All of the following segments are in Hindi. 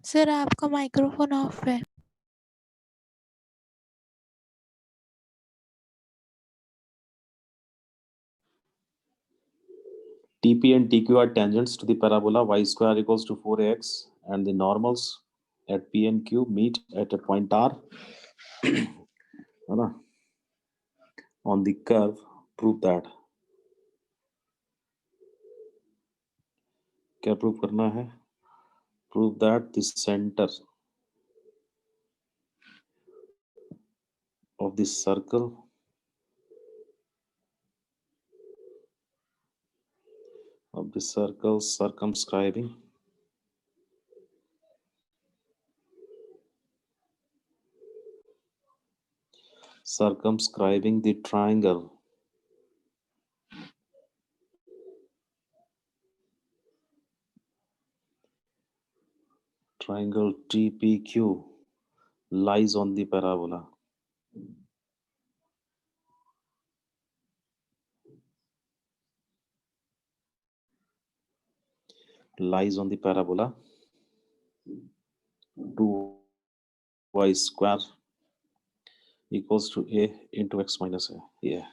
सर आपका माइक्रोफोन ऑफ है। TP and TQ are tangents to the parabola y square equals to 4ax and the normals at P and Q meet at a point R है ना on the curve. Prove that. क्या प्रूव करना है? Prove that the center of the circle circumscribing the triangle TPQ lies on the parabola. Lies on the parabola 2y square equals to a into x minus a. Yeah.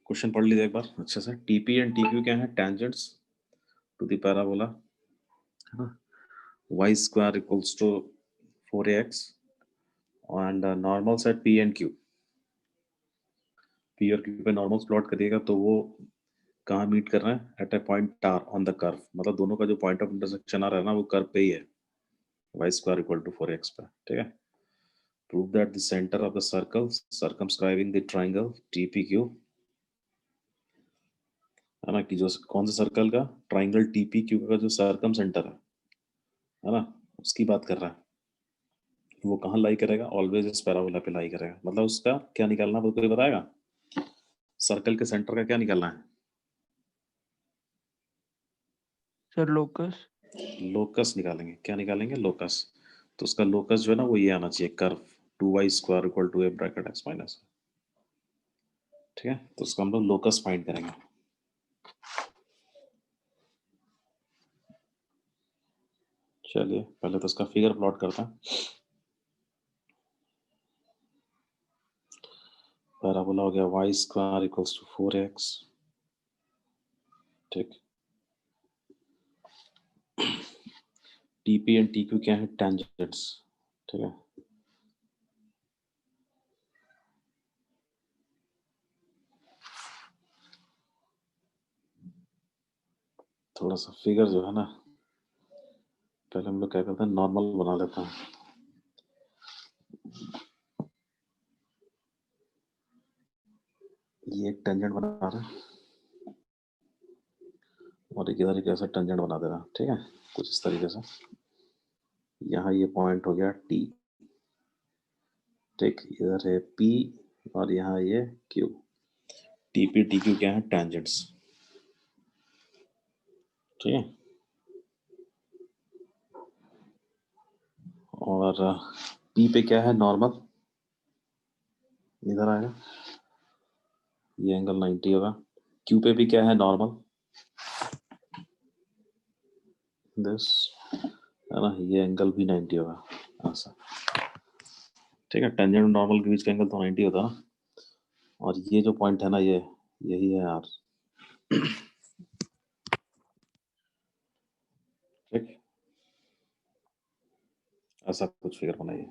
Question पढ़ लीजिए एक बार अच्छे से. TP एंड TQ क्या है? टेंजेंट्स टू द पैराबोला, है ना. y square equals to 4ax and normals at P and Q. P और Q पे नॉर्मल्स प्लॉट करिएगा तो वो कहाँ मीट कर रहे हैं? At a point R on the curve. मतलब दोनों का जो पॉइंट ऑफ इंटरसेक्शन आ रहा है ना वो कर्व पे ही है, y square equal to 4ax पे. ठीक है. Prove that the center of the circle circumscribing the triangle TPQ, है ना, कि जो कौन से सर्कल का? ट्राइंगल TPQ का जो सर्कम सेंटर है ना, उसकी बात कर रहा है. वो कहाँ लाई करेगा? ऑलवेज इस पैराबोला पे लाई करेगा. मतलब उसका क्या निकालना वो कोई बताएगा? सर्कल के सेंटर का क्या निकालना है? Sir locus. लोकस निकालेंगे. क्या निकालेंगे? लोकस. तो उसका लोकस जो है ना वो ये आना चाहिए, curve 2y square equal to a bracket x minus. ठीक है. तो उसका हम लोग लोकस फाइंड करेंगे. चलिए पहले तो उसका फिगर प्लॉट करते हैं. पैराबोला हो गया y square equals to 4x. ठीक. TP एंड TQ क्या है? टेंजेंट्स. ठीक है. थोड़ा सा फिगर जो है ना पहले हम लोग क्या करते हैं, नॉर्मल बना लेते हैं. ये एक टेंजेंट बना रहा है और एक इधर एक ऐसा टेंजेंट बना दे रहा है. ठीक है. कुछ इस तरीके से. यहाँ ये पॉइंट हो गया T. ठीक. इधर है P और यहाँ ये Q. TP TQ क्या है? टेंजेंट्स. ठीक है. और P पे क्या है? नॉर्मल. इधर आएगा, ये एंगल 90 होगा. Q पे भी क्या है? नॉर्मल. दिस, है ना, ये एंगल भी 90 होगा ऐसा. ठीक है. टेंजेंट और नॉर्मल के बीच का एंगल तो 90 होता है ना. और ये जो पॉइंट है ना ये यही है यार. ठीक. ऐसा कुछ फिगर बनाइए.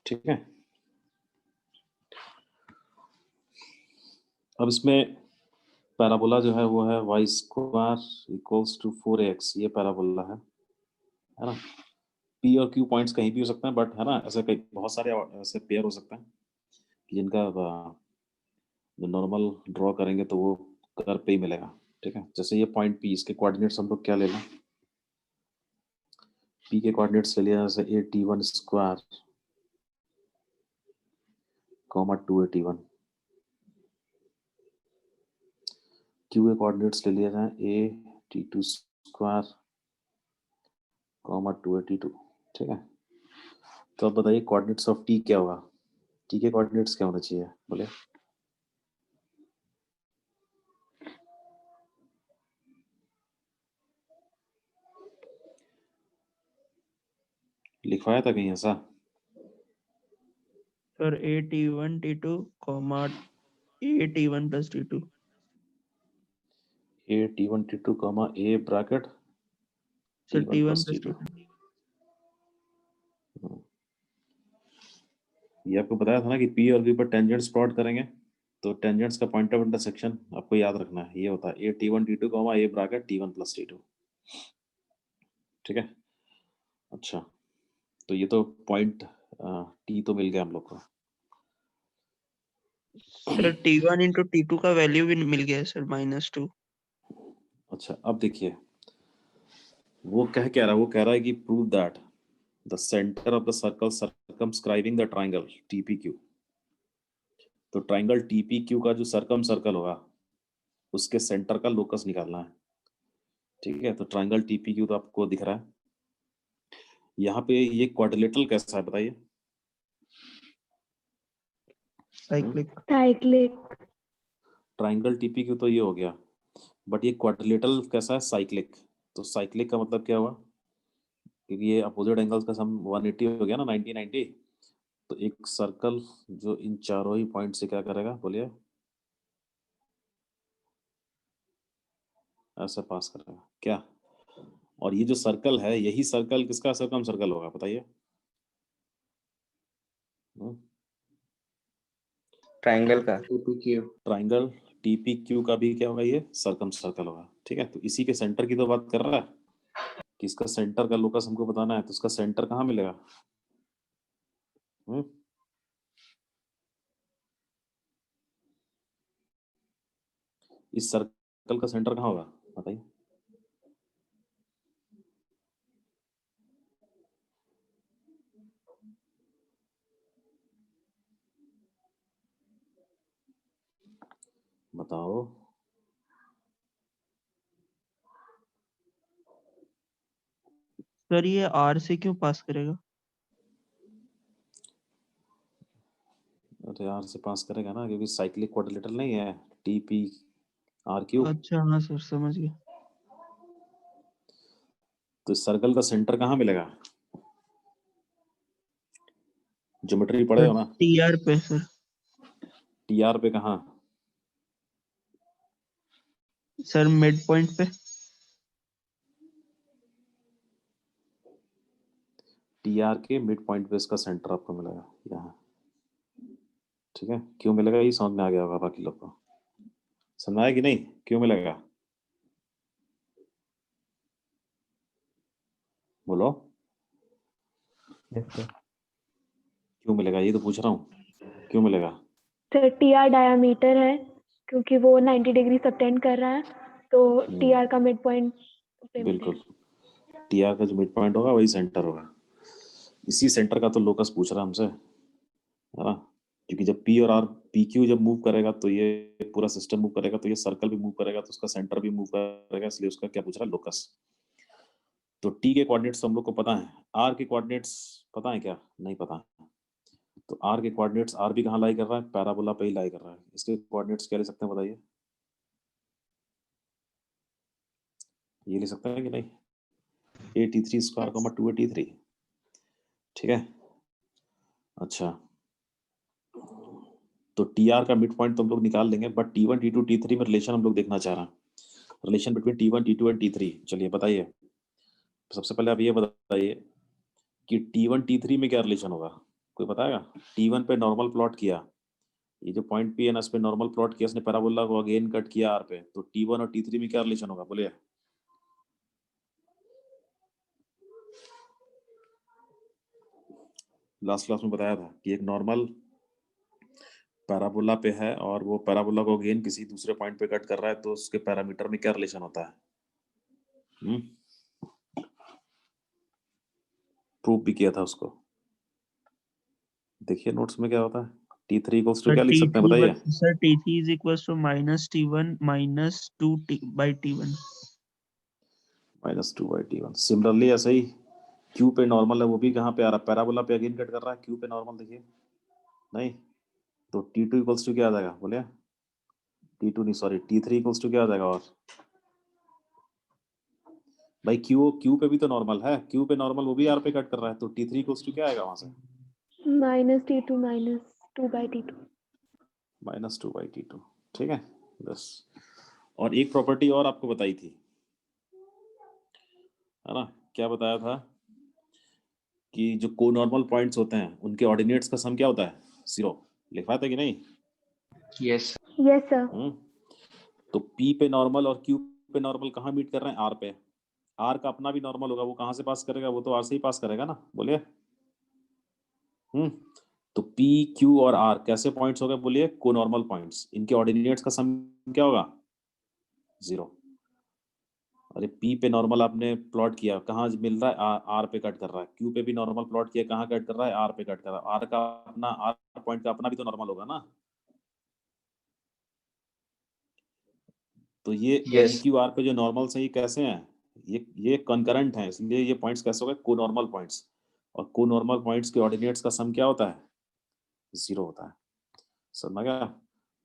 ठीक है. अब इसमें पैराबोला जो है वो है y square equals to 4ax. ये पैराबोला है. है ना। पी और क्यू पॉइंट्स कहीं भी हो सकते हैं, बट है ना ऐसे कई बहुत सारे ऐसे पेयर हो सकते हैं कि जिनका जो नॉर्मल ड्रॉ करेंगे तो वो कर्व पे ही मिलेगा। ठीक है, जैसे ये पॉइंट पी, इसके कोऑर्डिनेट्स हम लोग क्या ले लें, पी के कोऑर्डिनेट्स ले लिया जैसे 81 स्क्वायर कॉमा 281, क्यू के कोऑर्डिनेट्स ले लिया जाए 82 स्क्वायर कॉमा 282। ठीक है, तो अब बताइए कोऑर्डिनेट्स ऑफ टी क्या होगा, टी के कोऑर्डिनेट्स क्या होने चाहिए बोले। लिखवाया था कहीं ऐसा? Sir a t1 t2 comma a t1 plus t2 A t1 t2 comma A bracket sir t1 t1 plus plus t2। t2 ये आपको बताया था ना कि पी और क्यू पर टेंजेंट्स प्लॉट करेंगे तो टेंजेंट्स का पॉइंट ऑफ इंटरसेक्शन आपको याद रखना है, ये होता है ए t1 t2 comma A bracket t1 plus t2। ठीक है, अच्छा तो ये तो पॉइंट टी तो मिल गया हम लोग को। सर t1 into t2 का वैल्यू भी मिल गया है सर -2। अच्छा अब देखिए वो कह क्या रहा है, वो कह रहा है कि prove that the centre of the circle circumscribing the triangle TPQ। तो ट्राइंगल TPQ का जो सर्कल होगा उसके सेंटर का लोकस निकालना है। ठीक है, तो ट्राइंगल TPQ तो आपको दिख रहा है यहाँ पे। ये क्वाड्रिलेटरल कैसा है बताइए? साइक्लिक। साइक्लिक। ट्राइंगल TPQ तो ये हो गया, बट ये क्वाड्रिलेटरल कैसा है? साइक्लिक। तो साइक्लिक का मतलब क्या हुआ, क्योंकि ये अपोजिट एंगल्स का सम 180 हो गया ना, 90 तो एक सर्कल जो इन चारों ही पॉइंट से क्या करेगा बोलिए, ऐसे पास करेगा क्या। और ये जो सर्कल है यही सर्कल किसका सर्कम सर्कल होगा बताइए? ट्राइंगल का। ट्राइंगल TPQ का भी क्या होगा, ये सर्कम सर्कल होगा। ठीक है, तो इसी के सेंटर की तो बात कर रहा है कि इसका सेंटर का लोकस हमको बताना है, तो इसका सेंटर कहाँ मिलेगा? इस सर्कल का सेंटर कहाँ होगा बताइए? बताओ। सर ये r से क्यों पास करेगा? अरे यार से पास करेगा ना, क्योंकि साइक्लिक क्वाड्रिलेटरल नहीं है TPRQ। अच्छा हाँ सर समझ गया। तो इस सर्कल का सेंटर कहाँ मिलेगा? ज्योमेट्री पढ़े सर हो ना? tr पे सर। TR पे कहाँ? सर मिड पॉइंट पे। TR के मिड पॉइंट पे इसका सेंटर आपको मिलेगा यहाँ। ठीक है, क्यों मिलेगा ये समझ में आ गया होगा बाकी लोग को, समझ आया कि नहीं क्यों मिलेगा? बोलो क्यों मिलेगा, ये तो पूछ रहा हूँ, क्यों मिलेगा? सर TR डायामीटर है, क्योंकि वो 90 डिग्री सबटेंड कर रहा है, तो TR का मिड पॉइंट पे बिल्कुल, TR का जो मिड पॉइंट होगा वही सेंटर होगा। इसी सेंटर का तो लोकस पूछ रहा है हमसे, है ना। क्योंकि जब P और R PQ जब मूव करेगा तो ये पूरा सिस्टम मूव करेगा, तो ये सर्कल भी मूव करेगा, तो उसका सेंटर भी मूव करेगा, इसलिए उसका क्या पूछ रहा है, लोकस। तो T के कोऑर्डिनेट्स हम लोग को पता है, R के कोऑर्डिनेट्स पता है क्या? नहीं पता। तो R के कोऑर्डिनेट्स, R भी कहाँ लाई कर रहा है? पैराबोला पे ही लाई कर रहा है। इसके कोऑर्डिनेट्स क्या ले सकते हैं बताइए? ये ले सकते हैं कि नहीं? 83 स्क्वायर कॉमा 283। ठीक है, अच्छा तो TR का मिड पॉइंट तो हम लोग निकाल लेंगे, बट T1 T2 T3 में रिलेशन हम लोग देखना चाह रहे हैं, relation between T1 T2 and T3। चलिए बताइए, सबसे पहले आप ये बताइए कि T1 T3 में क्या रिलेशन होगा, कोई बताएगा? T1 पे नॉर्मल प्लॉट किया, ये जो पॉइंट P है ना, इस पे नॉर्मल प्लॉट किया, इसने पैराबोला को अगेन कट किया R पे, तो T1 और T3 में क्या रिलेशन होगा बोलिए? लास्ट क्लास में बताया था कि एक नॉर्मल पैराबोला पे है और वो पैराबोला को अगेन किसी दूसरे पॉइंट पे कट कर रहा है, तो उसके पैरामीटर में क्या रिलेशन होता है? प्रूव भी किया था उसको, देखिए नोट्स में क्या होता है। T3 इक्वल्स टू सर क्या लिख सकते हैं T3 बताइए? Sir T3 is equals to minus T1 minus 2 by T1. -2/T1। Similarly ऐसे ही Q पे नॉर्मल है, वो भी कहाँ पे आ रहा है? पैराबोला पे अगेन कट कर रहा है, Q पे नॉर्मल देखिए नहीं, तो T2 इक्वल्स टू क्या आ जाएगा बोले? T2 नहीं सॉरी, T3 इक्वल्स टू क्या आ जाएगा? और भाई Q पे भी तो नॉर्मल है, Q पे नॉर्मल वो भी R पे कट कर रहा है, तो T3 इक्वल्स टू क्या आएगा वहां से? -T2 -2/T2। -2/T2, ठीक है बस। और एक प्रॉपर्टी और आपको बताई थी, है ना? क्या बताया था कि जो को नॉर्मल पॉइंट्स होते हैं उनके ऑर्डिनेट्स का सम क्या होता है? 0। लिखवाया था कि नहीं? Yes yes sir. तो P पे नॉर्मल और Q पे नॉर्मल कहाँ मीट कर रहे हैं? R पे। R का अपना भी नॉर्मल होगा, वो कहाँ से पास करेगा? वो तो R से ही पास करेगा ना, बोलिए। तो P, Q और R कैसे पॉइंट्स हो गए बोलिए? को नॉर्मल पॉइंट्स। इनके ऑर्डिनेट्स का सम क्या होगा? 0। अरे P पे नॉर्मल आपने प्लॉट किया, कहाँ मिल रहा है? R पे कट कर रहा है। Q पे भी नॉर्मल प्लॉट किया, कहाँ कट कर रहा है? R पे कट कर रहा है। R का अपना, R पॉइंट का अपना भी तो नॉर्मल होगा ना। तो ये Yes. PQR पे जो नॉर्मल्स हैं ये कैसे हैं? ये कंकरेंट हैं, इसलिए ये पॉइंट्स कैसे हो गए? को नॉर्मल पॉइंट्स। और को नॉर्मल पॉइंट्स के ऑर्डिनेट्स का सम क्या होता है? 0 होता है। समझ गया?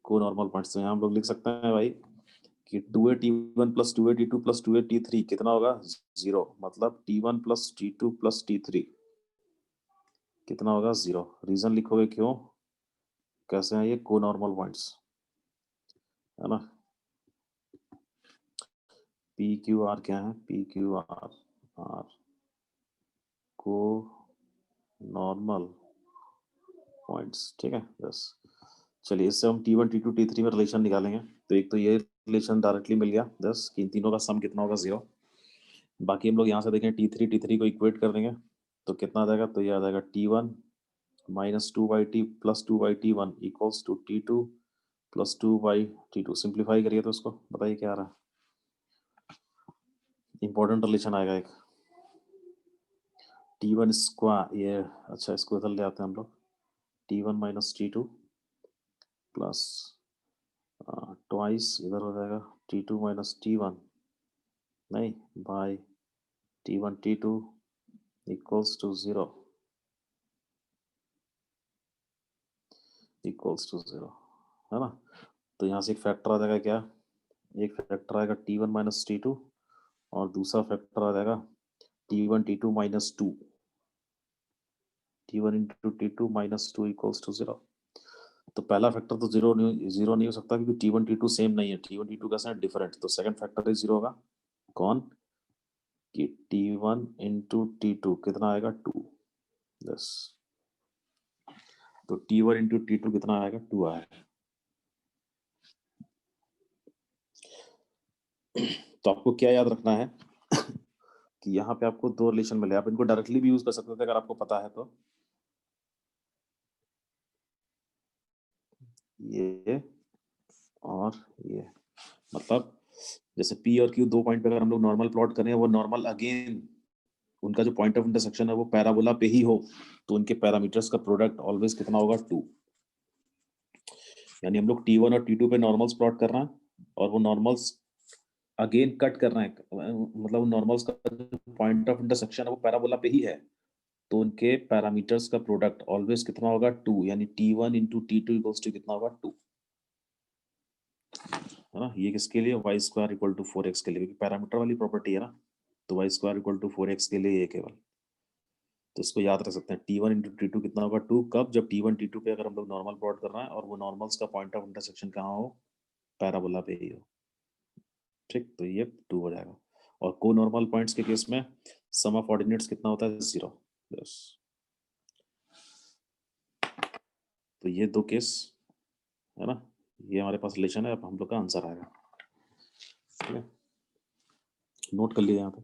को नॉर्मल पॉइंट्स। तो यहाँ हम लोग लिख सकते हैं भाई कि 2a_T1 + 2a_T2 + 2a_T3 कितना होगा? 0। मतलब T1 + T2 + T3 कितना होगा? 0। रीजन लिखोगे क्यों? कैसे हैं ये को नॉर्मल पॉइंट्स, है ना? PQR क्या है? PQR को नॉर्मल पॉइंट्स, ठीक है बस। चलिए इससे हम T1 T2 T3 में रिलेशन निकालेंगे। तो एक तो ये रिलेशन डायरेक्टली मिल गया 10 कि इन तीनों का सम कितना होगा? 0। बाकी हम लोग यहाँ से देखें T3 को इक्वेट कर देंगे तो कितना आ जाएगा? तो ये आ जाएगा T1 - 2/T + 2/T1 equals to T2 + 2/T2। Simplify करिए तो उसको बताइए क्या आ रहा है। इंपॉर्टेंट रिलेशन आएगा एक T1 स्क्वायर, ये अच्छा इसको इधर ले आते हैं हम लोग। T1 - T2 प्लस ट्वाइस इधर हो जाएगा T2 - T1 नहीं bye T1 T2 equals to 0 है ना। तो यहाँ से एक फैक्टर आ जाएगा क्या? एक फैक्टर आएगा T1 - T2 और दूसरा फैक्टर आ जाएगा T1 T2 - 2। T1 × T2 - 2 equals to 0। तो पहला फैक्टर तो 0 नहीं हो सकता क्योंकि T1 T2 सेम नहीं है। T1 T2 कैसे है? डिफरेंट। तो सेकंड फैक्टर 0 होगा। कौन? कि T1 × T2 कितना आएगा? 2। यस, तो T1 × T2 कितना आएगा? 2 आएगा। तो आपको क्या याद रखना है कि यहाँ पे आपको दो रिलेशन मिले। आप इनको डायरेक्टली भी यूज कर सकते थे अगर आपको पता है तो। ये और ये मतलब जैसे P और Q दो पॉइंट पे अगर हम लोग नॉर्मल प्लॉट करें, वो नॉर्मल अगेन उनका जो पॉइंट ऑफ इंटरसेक्शन है वो पैराबोला पे ही हो, तो उनके पैरामीटर्स का प्रोडक्ट ऑलवेज कितना होगा? 2। यानी हम लोग T1 और T2 पे नॉर्मल्स प्लॉट कर रहे हैं और वो नॉर्मल्स अगेन कट कर रहे हैं, मतलब नॉर्मल्स का पॉइंट ऑफ इंटरसेक्शन है वो पैराबोला पे ही है, तो उनके पैरामीटर्स का प्रोडक्ट ऑलवेज कितना होगा? 2। यानी T1 × T2 इक्वल्स टू कितना होगा? 2, है ना। ये किसके लिए? y² = 4x के लिए, क्योंकि पैरामीटर वाली प्रॉपर्टी है ना, तो y² = 4x के लिए ये केवल। तो इसको याद रख सकते हैं। T1 × T2 कितना होगा? 2। कब? जब T1 T2 पे अगर हम लोग नॉर्मल प्लॉट कर रहे हैं और वो नॉर्मल्स का पॉइंट ऑफ इंटरसेक्शन कहाँ हो? पैराबोला पे ही हो, ठीक। तो ये 2 हो जाएगा। और को नॉर्मल पॉइंट्स के केस में सम ऑफ ऑर्डिनेट्स कितना होता है? 0। यस, तो ये दो केस है ना, ये हमारे पास रिलेशन है। अब हम लोग का आंसर आएगा, ठीक है। नोट कर लिया यहाँ पे।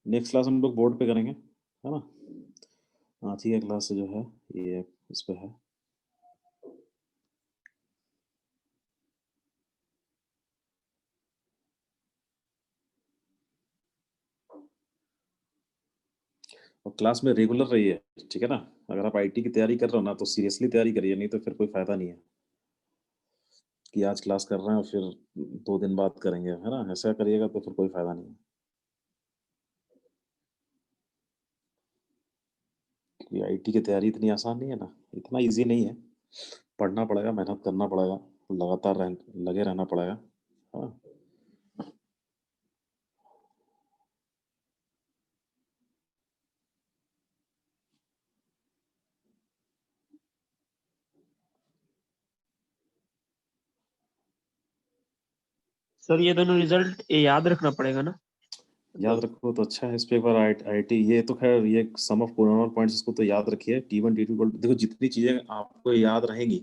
नेक्स्ट क्लास हम लोग बोर्ड पे करेंगे, है ना। आज ही का क्लास जो है ये इस पे है। और क्लास में रेगुलर रहिए, ठीक है ना। अगर आप आईटी की तैयारी कर रहे हो ना तो सीरियसली तैयारी करिए, नहीं तो फिर कोई फायदा नहीं है कि आज क्लास कर रहे हैं और फिर 2 दिन बाद करेंगे, है ना। ऐसा करिएगा तो फिर कोई फायदा नहीं है। कि आईटी की तैयारी इतनी आसान नहीं है ना, इतना इजी नहीं है। पढ़ना पड़ेगा, मेहनत करना पड़ेगा, लगातार लगे रहना पड़ेगा, हाँ। सर ये दोनों रिजल्ट याद रखना पड़ेगा ना? याद रखो तो अच्छा है। इस पे एक बार आईटी ये तो खैर ये सम ऑफ कोरोनर पॉइंट्स, इसको तो याद रखिए। T1 T2 देखो, जितनी चीजें आपको याद रहेंगी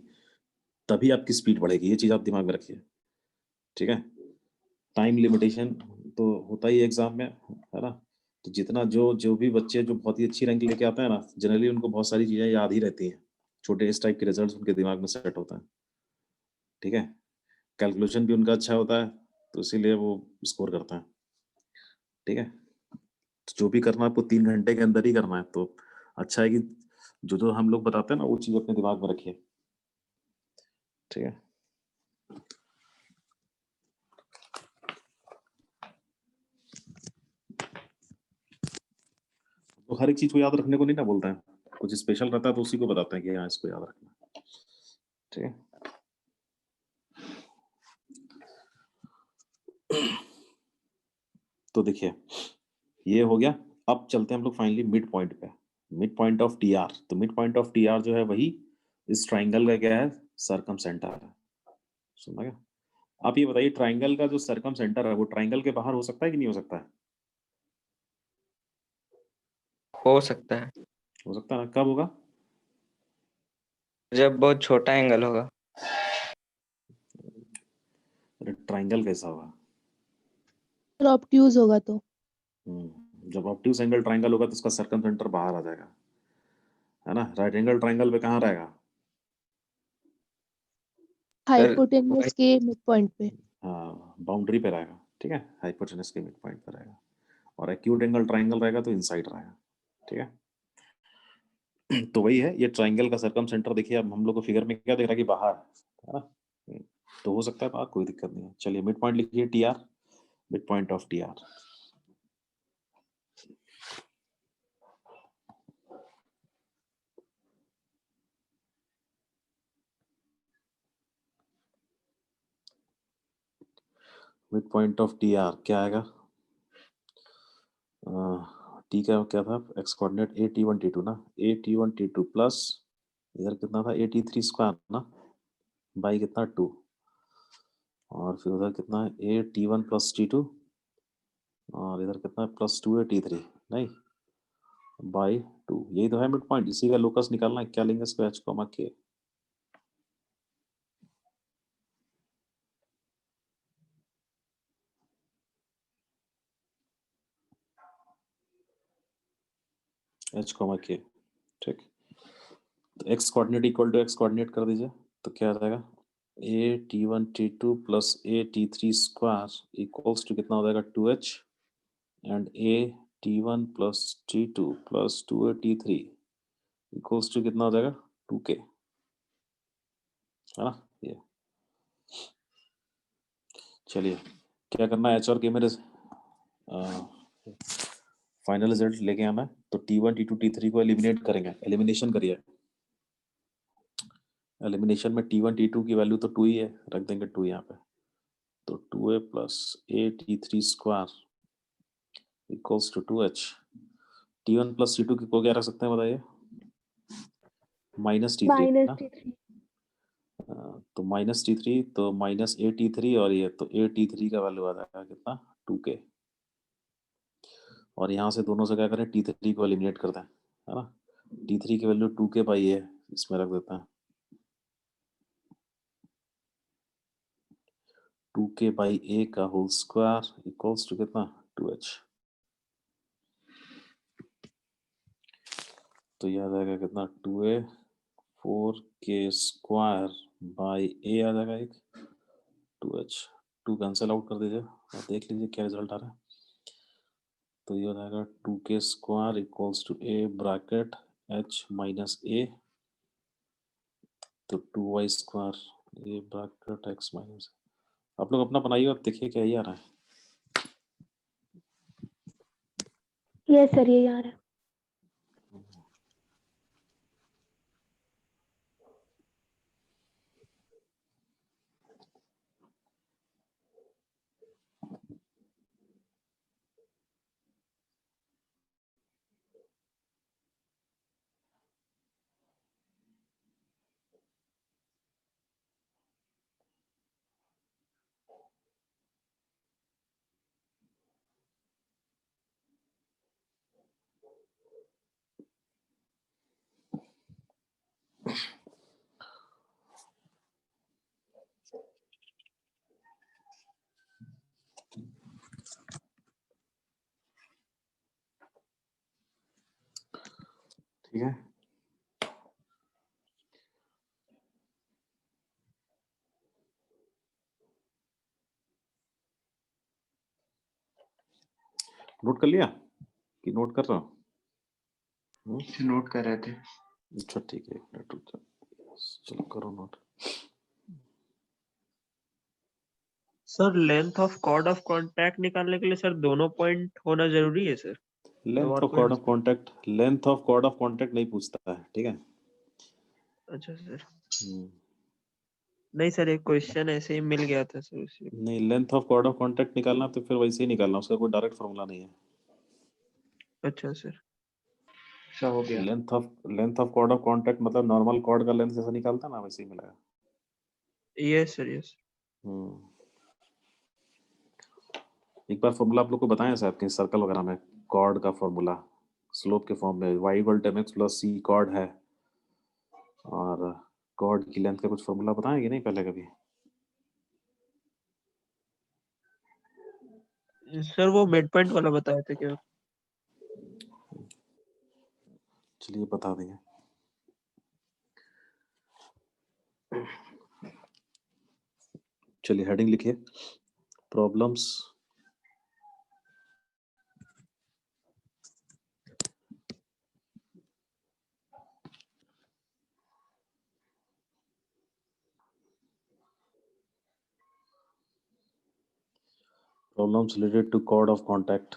तभी आपकी स्पीड बढ़ेगी, ये चीज आप दिमाग में रखिए, ठीक है। टाइम लिमिटेशन तो होता ही एग्जाम में, है ना। तो जितना जो जो भी बच्चे जो बहुत ही अच्छी रैंक लेके आते हैं ना, जनरली उनको बहुत सारी चीजें याद ही रहती हैं। छोटे इस टाइप के रिजल्ट्स उनके दिमाग में सेट होता है, ठीक है। कैलकुलेशन भी उनका अच्छा होता है, तो इसीलिए वो स्कोर करता है, ठीक है। तो जो भी करना है आपको 3 घंटे के अंदर ही करना है, तो अच्छा है कि जो जो हम लोग बताते हैं ना वो चीज अपने दिमाग में रखिए, ठीक है। तो हर एक चीज को याद रखने को नहीं ना बोलते हैं, कुछ स्पेशल रहता है तो उसी को बताते हैं कि हाँ इसको याद रखना, ठीक है। तो देखिए ये हो गया। अब चलते हैं हम लोग फाइनली मिड पॉइंट पे, मिड पॉइंट ऑफ टीआर। तो मिड पॉइंट ऑफ टीआर जो है वही इस ट्राइंगल का क्या है, सरकम सेंटर है। सुना क्या? आप ये बताइए, ट्राइंगल का जो सरकम सेंटर है वो ट्राइंगल के बाहर हो सकता है कि नहीं हो सकता है? हो सकता है हो सकता है ना, कब होगा? जब बहुत छोटा एंगल होगा। अरे ट्राइंगल कैसा होगा? और ऑब्ट्यूज होगा तो जब ऑब्ट्यूज एंगल ट्राइंगल होगा तो उसका सरकम सेंटर बाहर आ जाएगा, है ना। राइट एंगल ट्राइंगल पे कहाँ रहेगा? हाइपोटेन्यूज के मिड पॉइंट पे। हाँ, बाउंड्री पे रहेगा, ठीक है। हाइपोटेनस के मिड पॉइंट पे रहेगा। और एक्यूट एंगल ट्राइंगल रहेगा तो इनसाइड रहेगा, ठीक है। तो वही है, ये ट्राइंगल का सरकम सेंटर देखिए। अब हम लोग को फिगर में क्या दिख रहा है कि बाहर है ना। तो हो सकता है बाहर, कोई दिक्कत नहीं है। चलिए मिड पॉइंट लिखिए TR, mid point of TR. Mid point of TR क्या आएगा? टी का क्या था, x coordinate A T1 T2 ना, A T1 T2 प्लस इधर कितना था A T3 स्क्वायर ना, बाई कितना 2, और फिर उधर कितना है A T1 + T2, और इधर कितना है +2 A T3 नहीं, बाई 2। यही तो है मिड पॉइंट, इसी का लोकस निकालना है। क्या लेंगे इसको, H, K। H, K, ठीक। तो x coordinate equal to x coordinate कर दीजिए, तो क्या आ जाएगा A T1 T2 + A T3 square equals to कितना हो जाएगा 2H, and A T1 + T2 + 2A T3 equals to कितना हो जाएगा 2K, है ना ये। चलिए क्या करना है, H और K मेरे फाइनल रिजल्ट लेके आना है। तो T1 T2 T3 को एलिमिनेट करेंगे, एलिमिनेशन करिए। एलिमिनेशन में T1 T2 की वैल्यू तो 2 ही है, रख देंगे 2 यहाँ पे। तो 2A + A T3 square equals to 2H। T1 + T2 को क्या रख सकते हैं बताइए? -T3 ना। -T3। तो -T3 तो -AT3, और ये तो AT3 का वैल्यू आ जाएगा कितना 2K। और यहाँ से दोनों से क्या करें, T3 को एलिमिनेट कर दें, है ना। T3 की वैल्यू 2K/A है, इसमें रख देते हैं 2K/A का होल स्क्वायर इक्वल्स टू कितना 2H। तो ये आ जाएगा कितना 2a 4k square by a आ जाएगा एक 2h 2 कैंसिल आउट कर दीजिए और देख लीजिए क्या रिजल्ट आ रहा है। तो ये हो जाएगा 2k square equals to a bracket h minus a, तो 2y square a bracket x minus. आप लोग अपना बनाइए और देखिए क्या ही आ रहा है। यस सर, ये आ रहा है। ठीक है, नोट कर लिया कि नोट कर रहा हूँ? नोट कर रहे थे। अच्छा ठीक है, एक मिनट रुक जाओ। चलो करो note. Sir length of chord of contact निकालने के लिए सर दोनों पॉइंट होना जरूरी है सर? लेंथ और ऑफ कोई chord of contact, length of chord of contact नहीं पूछता है, ठीक है। अच्छा सर, हम्म, नहीं सर एक क्वेश्चन ऐसे ही मिल गया था सर उसी। नहीं, length of chord of contact निकालना तो फिर वैसे ही निकालना, उसका कोई डायरेक्ट फॉर्मूला नहीं है। अच्छा सर, ऐसा हो गया। Length of chord of contact मतलब नॉर्मल कॉर्ड का लेंथ जैसा निकालता ना, वैसे ही मिलेगा। Yes sir yes. हम्म, एक बार फॉर्मूला आप लोग को बताएं शायद कहीं सर्कल वगैरह में, कॉर्ड का फॉर्मूला स्लोप के फॉर्म में y equal to mx plus c chord है, और कॉर्ड की लेंथ का कुछ फॉर्मूला बताएंगे नहीं पहले कभी? सर वो मिड पॉइंट वाला बताए थे क्या? चलिए बता देंगे। चलिए हेडिंग लिखिए, problems problems related to code of contact।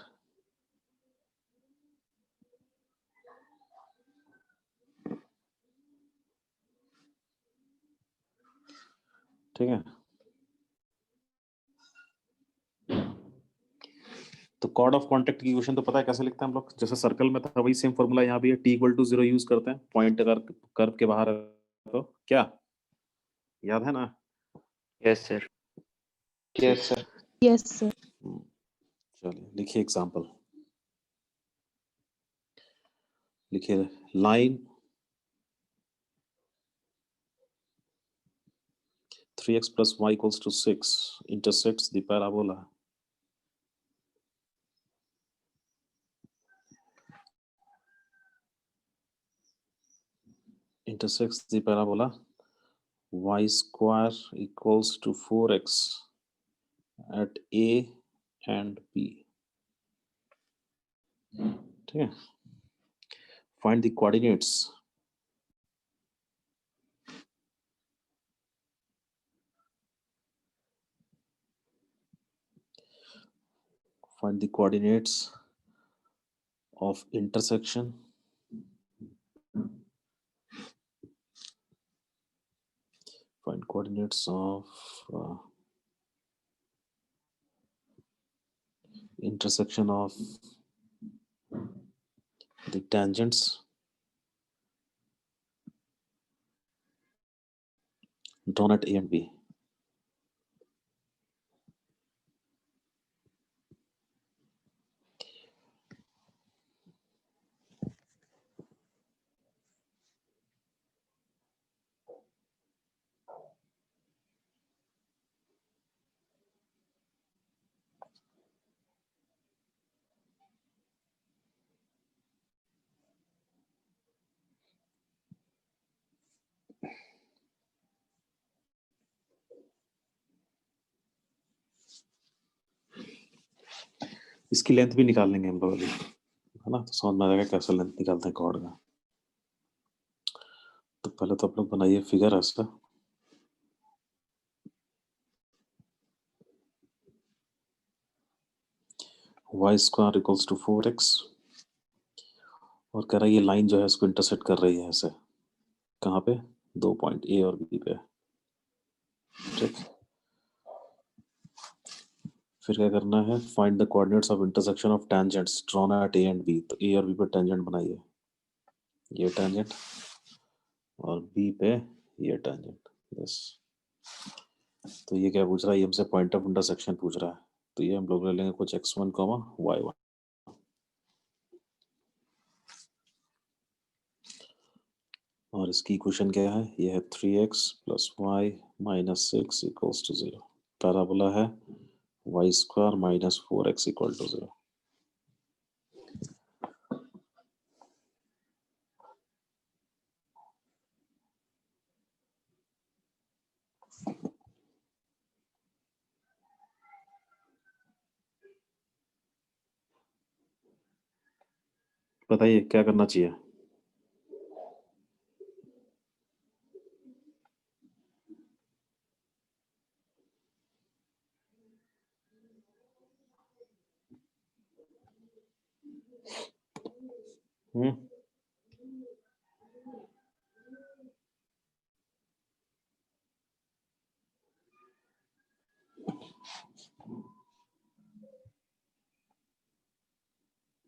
ठीक है, तो कॉर्ड ऑफ कांटेक्ट की इक्वेशन तो पता है कैसे लिखते हैं हम लोग, जैसे सर्कल में था वही सेम फॉर्मूला यहाँ भी है, t इक्वल टू 0 यूज करते हैं, पॉइंट अगर कर्व के बाहर है तो क्या याद है ना? Yes sir. Yes sir. Yes sir. चलिए लिखिए एग्जांपल, लिखिए line 3x plus y equals to 6 intersects the parabola y square equals to 4x at a and b। ठीक है, find the coordinates of intersection intersection of the tangents drawn at a and b। इसकी लेंथ भी निकाल लेंगे हम लोग अभी, है ना, तो समझ में आ जाएगा कैसे लेंथ निकालते हैं कॉर्ड का। तो पहले तो आप लोग बनाइए फिगर ऐसा, y² इक्वल्स टू 4x, और कह रहा है ये लाइन जो है इसको इंटरसेक्ट कर रही है ऐसे, कहाँ पे, 2 पॉइंट A और B पे, ठीक। फिर क्या करना है, find the coordinates of intersection of tangents drawn at A and B। तो A और B पे टेंजेंट बनाइए, ये टेंजेंट, और B पे ये टेंजेंट, यस। तो ये क्या पूछ रहा है, ये हमसे पॉइंट ऑफ इंटरसेक्शन पूछ रहा है, तो ये हम लोग ले लेंगे कुछ x1, y1, और इसकी इक्वेशन क्या है, ये है 3x + y - 6 = 0। पैराबोला है y² - 4x = 0। बताइए क्या करना चाहिए।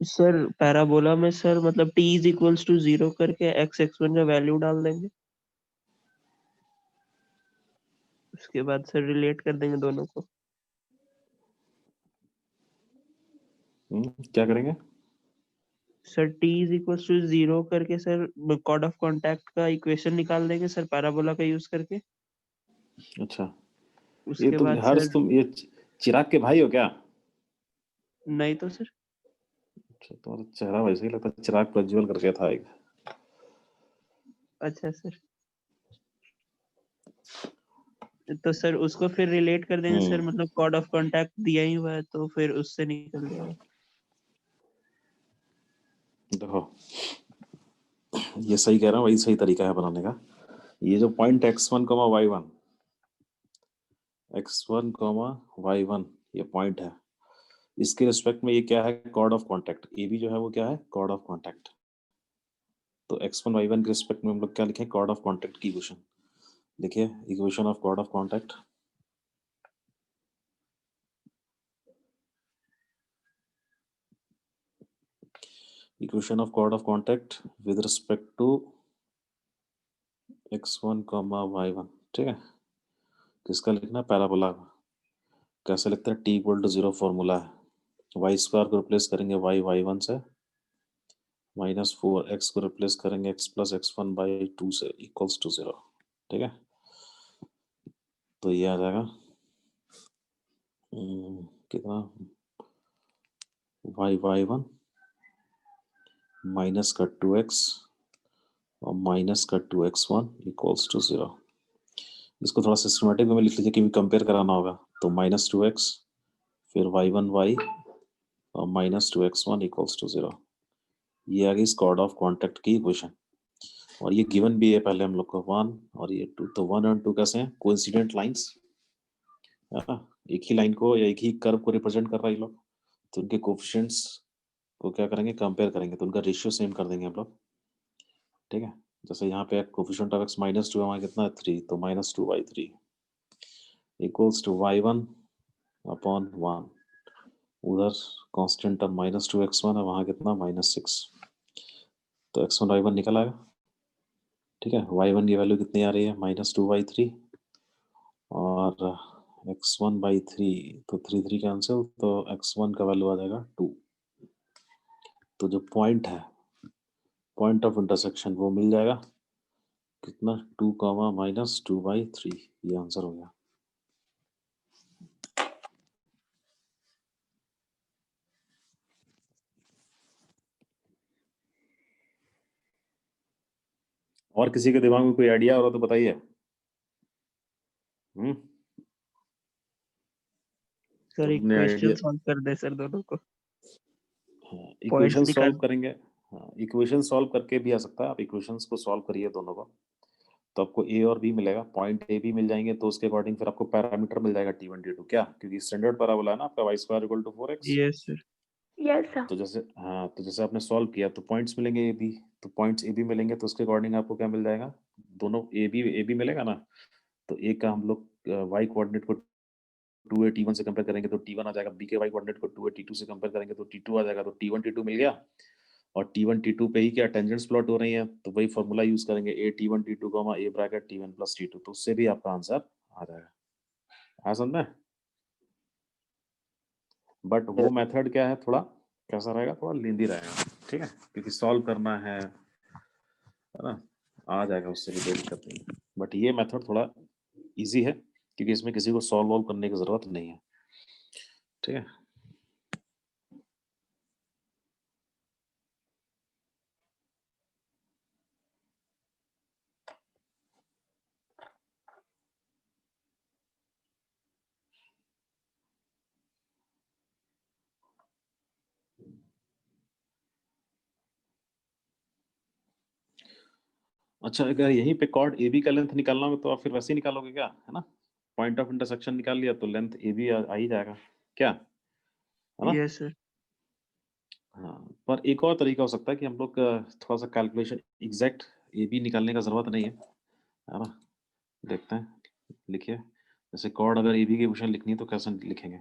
सर पैराबोला में सर मतलब t इज इक्वल्स टू 0 करके x x1 का वैल्यू डाल देंगे, उसके बाद सर रिलेट कर देंगे दोनों को। क्या करेंगे, sir t is equals to 0 करके सर कॉर्ड ऑफ कांटेक्ट का इक्वेशन निकाल देंगे सर पैराबोला का यूज करके। अच्छा, ये उसके तुम बाद हर्ष, सर तुम ये चिराग के भाई हो क्या? नहीं तो सर अच्छा, तुम्हारा चेहरा वैसे ही लगता है, चिराग प्रज्वल करके था एक। अच्छा सर, तो सर उसको फिर रिलेट कर देंगे सर, मतलब कॉर्ड ऑफ कांटेक्ट दिया ही हुआ है तो फिर उससे निकल जाएगा। देखो ये सही कह रहा हूँ, वही सही तरीका है बनाने का। ये जो point x1, y1, x1, y1 ये पॉइंट है, इसके रिस्पेक्ट में ये क्या है, chord of contact. A B जो है वो क्या है, कॉर्ड ऑफ कांटेक्ट। तो x1, y1 के रिस्पेक्ट में हम लोग क्या लिखें, कॉर्ड ऑफ कांटेक्ट की इक्वेशन लिखिए, equation of chord of contact. Equation of chord of contact with respect to x1, y1, ठीक है। किसका लिखना है, पैराबोला का। कैसे लिखते हैं, t = 0 फॉर्मूला है, y² को रिप्लेस करेंगे y1 से, -4x को रिप्लेस करेंगे x + x1/2 से = 0, ठीक है। तो ये आ जाएगा कितना, y1 माइनस का 2x और माइनस का 2x1 = 0। इसको थोड़ा सिस्टमेटिक में लिख लीजिए, क्योंकि कंपेयर कराना होगा। तो -2x फिर y1y और -2x1 = 0। ये आ गई कॉर्ड ऑफ कांटेक्ट की इक्वेशन, और ये गिवन भी है पहले हम लोग को 1 और ये 2। तो 1 और 2 कैसे हैं, कोइंसिडेंट लाइंस, है ना, एक ही लाइन को या एक ही कर्व को रिप्रेजेंट कर रहा है ये लोग, तो उनके कोफिशिएंट्स को क्या करेंगे, कंपेयर करेंगे, तो उनका रेशियो सेम कर देंगे हम लोग, ठीक है। जैसे यहाँ पे कोफिशिएंट ऑफ x -2 हमारा कितना है, 3, तो -2/3 = y1/1। उधर कांस्टेंट टर्म -2x1 है, वहाँ कितना, -6, तो x1 y1 निकल आएगा, ठीक है। y1 की वैल्यू कितनी आ रही है, -2/3, और x1/3, तो 3 3 कैंसिल, तो x1 का वैल्यू आ जाएगा 2। तो जो पॉइंट है, पॉइंट ऑफ इंटरसेक्शन, वो मिल जाएगा कितना, 2, -2/3, ये आंसर हो गया। और किसी के दिमाग में कोई आइडिया हो रहा तो बताइए। सर तुमने इक्वेशन आइडिया, सॉल्व कर दे सर दोनों को। इक्वेशन निकाल- सॉल्व करेंगे। हाँ, इक्वेशन सॉल्व करके भी आ सकता है। आप इक्वेशंस को सॉल्व करिए दोनों को, तो आपको ए और बी मिलेगा। पॉइंट ए बी मिल जाएंगे तो उसके अकॉर्डिंग फिर आपको पैरामीटर मिल जाएगा T1 T2। क्या, क्योंकि स्टैंडर्ड पैराबोला है ना आपका y² = 4x। Yes sir. Yes sir. तो जैसे हाँ, तो जैसे आपने सॉल्व किया तो पॉइंट्स मिलेंगे ए बी, तो पॉइंट्स ए बी मिलेंगे तो उसके अकॉर्डिंग आपको क्या मिल जाएगा, दोनों ए बी मिलेगा ना। तो ए का हम लोग y कोऑर्डिनेट को 2a T1 से कंपेयर करेंगे तो T1 आ जाएगा, b के y कोऑर्डिनेट को 2a T2 से कंपेयर करेंगे तो T2 आ जाएगा। तो T1 T2 मिल गया, और T1 T2 पे ही क्या टेंजेंट्स प्लॉट हो रही हैं, तो वही फॉर्मूला यूज करेंगे a T1 T2, a bracket T1 + T2, तो उससे भी आपका आंसर आ जाएगा। आ समझ में? बट वो मेथड क्या है, थोड़ा कैसा रहेगा, थोड़ा लेंदी रहेगा, ठीक है, क्योंकि सॉल्व करना है ना। आ जाएगा, उससे भी कोई दिक्कत नहीं है। बट ये मेथड थोड़ा इजी है, क्योंकि इसमें किसी को सॉल्व करने की जरूरत नहीं है, ठीक है। अच्छा, अगर यहीं पे कॉर्ड ए बी का लेंथ निकालना हो तो आप फिर वैसे ही निकालोगे क्या, है ना। पॉइंट ऑफ इंटरसेक्शन निकाल लिया तो लेंथ ए बी आ ही जाएगा, क्या, है ना। Yes sir. हाँ, पर एक और तरीका हो सकता है कि हम लोग थोड़ा सा कैलकुलेशन एग्जैक्ट ए बी निकालने का जरूरत नहीं है ना। देखते हैं, लिखिए। जैसे कॉर्ड अगर ए बी की पोजीशन लिखनी है तो कैसे लिखेंगे,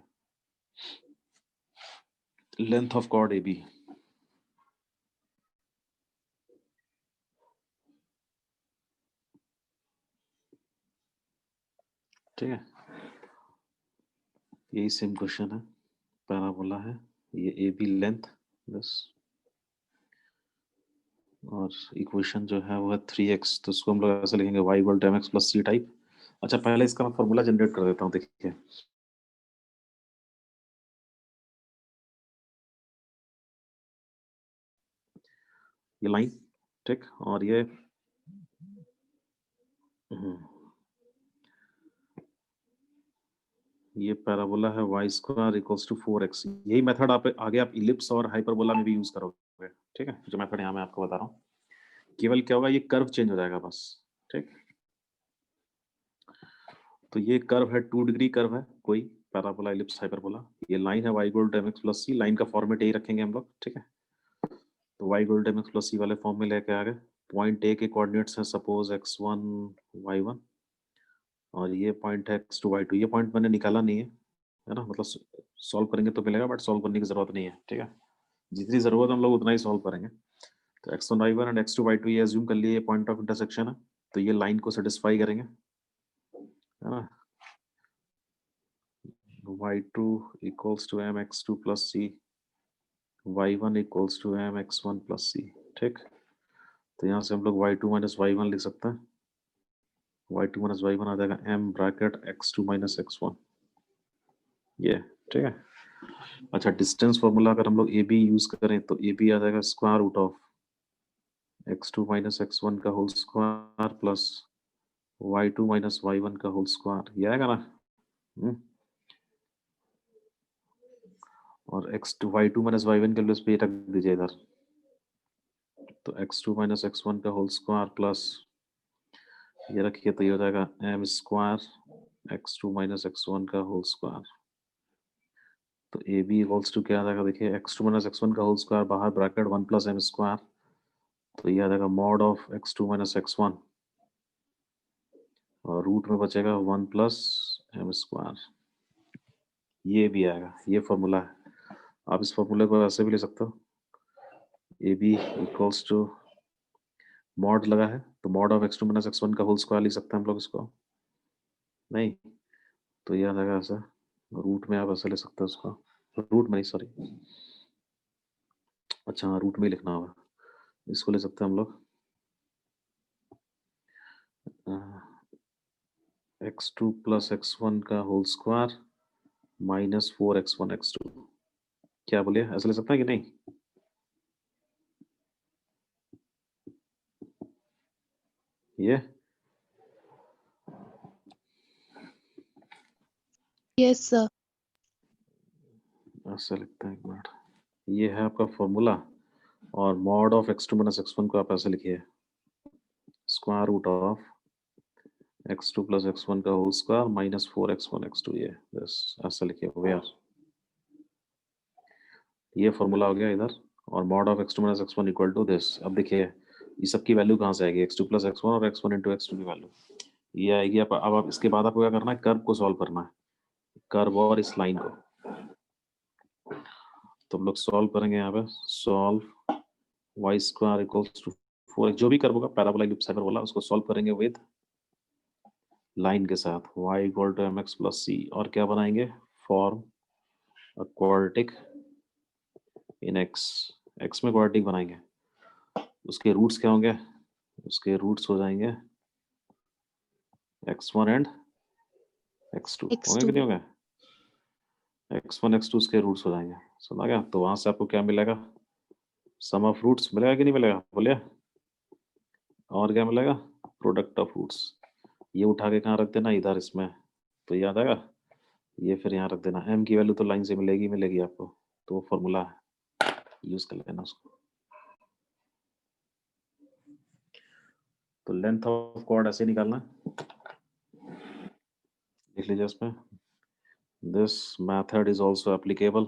length of chord A B. ठीक है, यही सेम क्वेश्चन है, पैराबोला है, ये ए बी लेंथ बस, और इक्वेशन जो है वो है 3x, तो इसको हम लोग ऐसे लिखेंगे y = mx + c टाइप। अच्छा, पहले इसका मैं फॉर्मूला जनरेट कर देता हूँ, देखिए। ये लाइन, ठीक, और ये ये पैराबोला है y² = 4x। यही मेथड आप आगे आप इलिप्स और हाइपरबोला में भी यूज करोगे, ठीक है। जो मेथड यहाँ मैं आपको बता रहा हूँ, केवल क्या होगा, ये कर्व चेंज हो जाएगा बस, ठीक। तो ये कर्व है, 2 डिग्री कर्व है कोई, पैराबोला, इलिप्स, हाइपरबोला। ये लाइन है y = mx + c, लाइन का फॉर्मेट यही रखेंगे हम लोग, ठीक है। तो y = mx + c वाले फॉर्म में लेके आ गए। पॉइंट ए के कोऑर्डिनेट्स हैं सपोज x1 y1, और ये पॉइंट है x2 y2। ये पॉइंट मैंने निकाला नहीं है ना, मतलब सॉल्व करेंगे तो मिलेगा, बट सॉल्व करने की जरूरत नहीं है, ठीक है। जितनी जरूरत हम लोग उतना ही सॉल्व करेंगे। तो x1 y1 और x2 y2 ये अज्यूम कर लिए ये पॉइंट ऑफ इंटरसेक्शन है, तो ये लाइन को सेटिस्फाई करेंगे, है ना। y2 = mx2 + c, y1 = mx1 + c, ठीक। तो यहाँ से हम लोग y2 - y1 लिख सकते हैं। y2 - y1 आ जाएगा m ब्रैकेट x2 - x1, ये, ठीक है। अच्छा, डिस्टेंस फॉर्मूला अगर हम लोग ए बी यूज करें तो ए बी आ जाएगा √of x2 - x1 का whole square plus y2 - y1 का होल स्क्वायर, ये आएगा ना। और x2 y2 - y1 के लिए रख दीजिए इधर, तो x2 - x1 का होल स्क्वायर प्लस ये रखिए, तो ये हो जाएगा m² x2 - x1 का होल स्क्वायर। तो ए बी इक्वल्स टू क्या आ जाएगा, देखिए x2 - x1 का होल स्क्वायर, बाहर ब्रैकेट 1 + m², तो ये आ जाएगा mod of x2 - x1, और रूट में बचेगा 1 + m²। ये भी आएगा, ये फॉर्मूला है। आप इस फॉर्मूले को ऐसे भी ले सकते हो, A B equals to mod लगा है तो mod of x2 - x1 का होल स्क्वायर लिख सकते हैं हम लोग इसको, नहीं तो ये आ जाएगा ऐसा, रूट में आप ऐसे ले सकते हो उसको, रूट में नहीं, सॉरी, अच्छा हाँ, रूट में ही लिखना होगा। इसको ले सकते हैं हम लोग x2 + x1 का होल स्क्वायर -4x1 x2, क्या बोलिए, ऐसे ले सकते हैं कि नहीं। ये यस सर। ऐसे लिखते हैं, एक मिनट, ये है आपका फॉर्मूला, और mod of x2 minus x1 को आप ऐसे लिखिए, square root of x2 plus x1 का whole square minus 4x1 x2, ये बस ऐसा लिखिए हो गया। ये फॉर्मूला हो गया इधर, और mod of x2 minus x1 equal to this. अब देखिए ये सब की वैल्यू कहाँ से आएगी, x2 प्लस x1 और x1 इंटू x2 की वैल्यू ये आएगी। अब आप इसके बाद आपको क्या करना है, कर्व को सॉल्व करना है, कर्व और इस लाइन को। तो हम लोग सॉल्व करेंगे यहाँ पे, solve y square equals to 4, जो भी कर्व होगा पैराबोला इलिप्स हाइपरबोला, उसको सॉल्व करेंगे विद लाइन के साथ, y equal to mx plus c, और क्या बनाएंगे, फॉर्म क्वाड्रेटिक इन x में क्वाड्रेटिक बनाएंगे। उसके रूट्स क्या होंगे, उसके रूट्स हो जाएंगे x1 एंड x2, होंगे कि नहीं होंगे, x1 x2 उसके रूट्स हो जाएंगे, सुना क्या। तो वहां से आपको क्या मिलेगा, सम ऑफ रूट्स मिलेगा कि नहीं मिलेगा, बोलिए। और क्या मिलेगा, प्रोडक्ट ऑफ रूट्स। ये उठा के कहाँ रख देना, इधर इसमें, तो याद आएगा। ये फिर यहाँ रख देना, m की वैल्यू तो लाइन से मिलेगी मिलेगी आपको, तो वो फॉर्मूला है, यूज कर लेना उसको। तो लेंथ ऑफ कॉर्ड ऐसे निकालना है, लिख लीजिए इसमें, this method is also applicable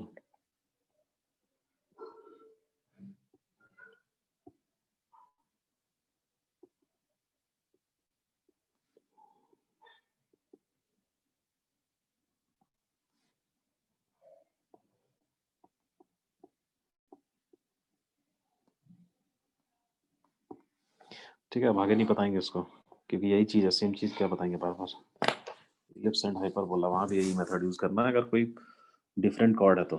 ठीक है। अब आगे नहीं बताएंगे इसको, क्योंकि यही चीज़ है, सेम चीज़ क्या बताएंगे बार बार। इलिप्स एंड हाइपरबोला, वहाँ भी यही मेथड यूज करना है। अगर कोई डिफरेंट कॉर्ड है तो,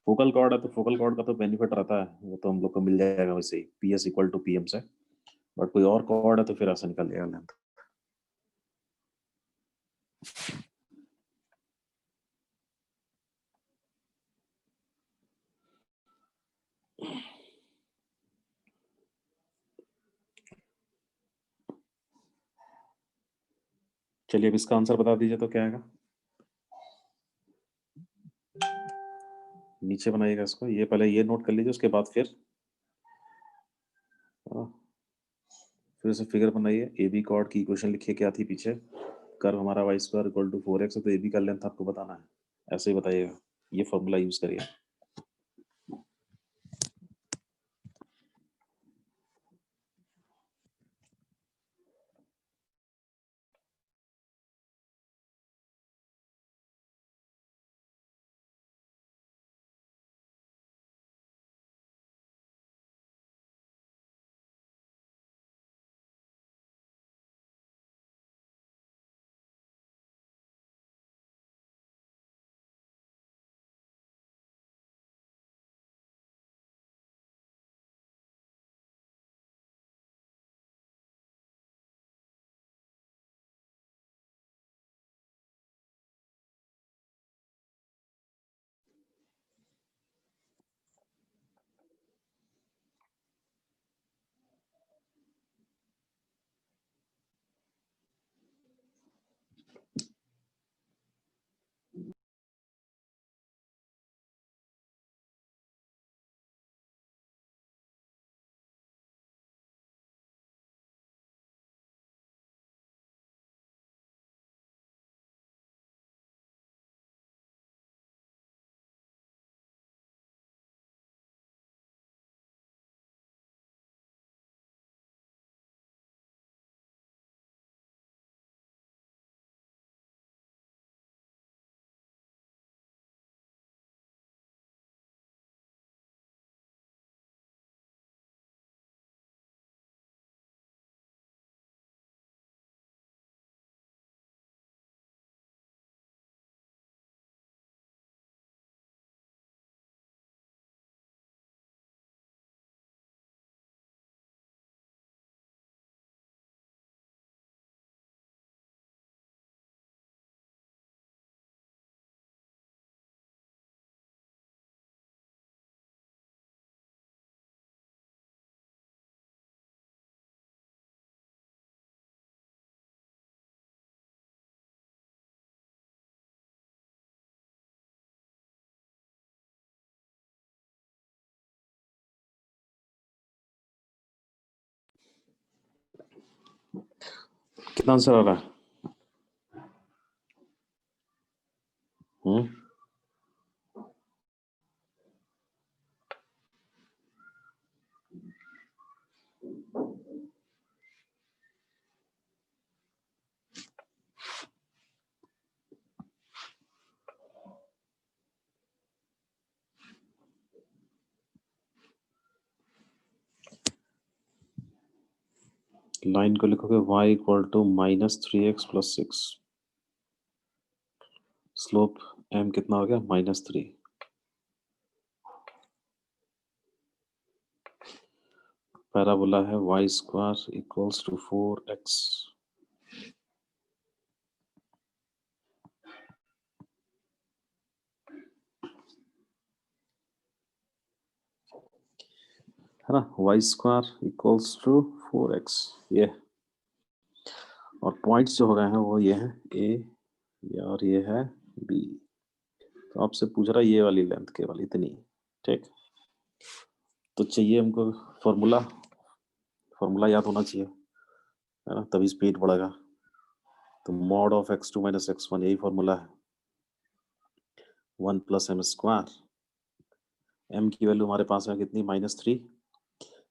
फोकल कॉर्ड है तो फोकल कॉर्ड का तो बेनिफिट रहता है, वो तो हम लोग को मिल जाएगा वैसे ही, P S equal to P M से। बट कोई और कॉर्ड है तो फिर ऐसा निकल जाएगा लेंथ। चलिए अब इसका आंसर बता दीजिए तो क्या आएगा, नीचे बनाइएगा इसको, ये पहले ये नोट कर लीजिए, उसके बाद फिर से फिगर बनाइए, ए बी कॉर्ड की इक्वेशन लिखिए क्या थी पीछे, कर्व हमारा Y square equal to 4x है, तो ए बी का लेंथ आपको बताना है, ऐसे ही बताइएगा, ये फॉर्मूला यूज करिए। कितना आंसर आ रहा है? हम्म, लाइन को लिखोगे y equal to -3x + 6, slope m कितना हो गया? -3। पैराबोला है y² इक्वल्स टू 4x। है ना, y² इक्वल्स टू 4x ये, और पॉइंट्स जो हो गए हैं वो ये है a और ये है b। तो आपसे पूछ रहा है ये वाली लेंथ केवल इतनी, ठीक। तो चाहिए हमको फॉर्मूला याद होना चाहिए, है ना, तभी स्पीड बढ़ेगा। तो मॉड ऑफ x2 - x1 यही फॉर्मूला है, 1 + m²। m की वैल्यू हमारे पास है कितनी? -3।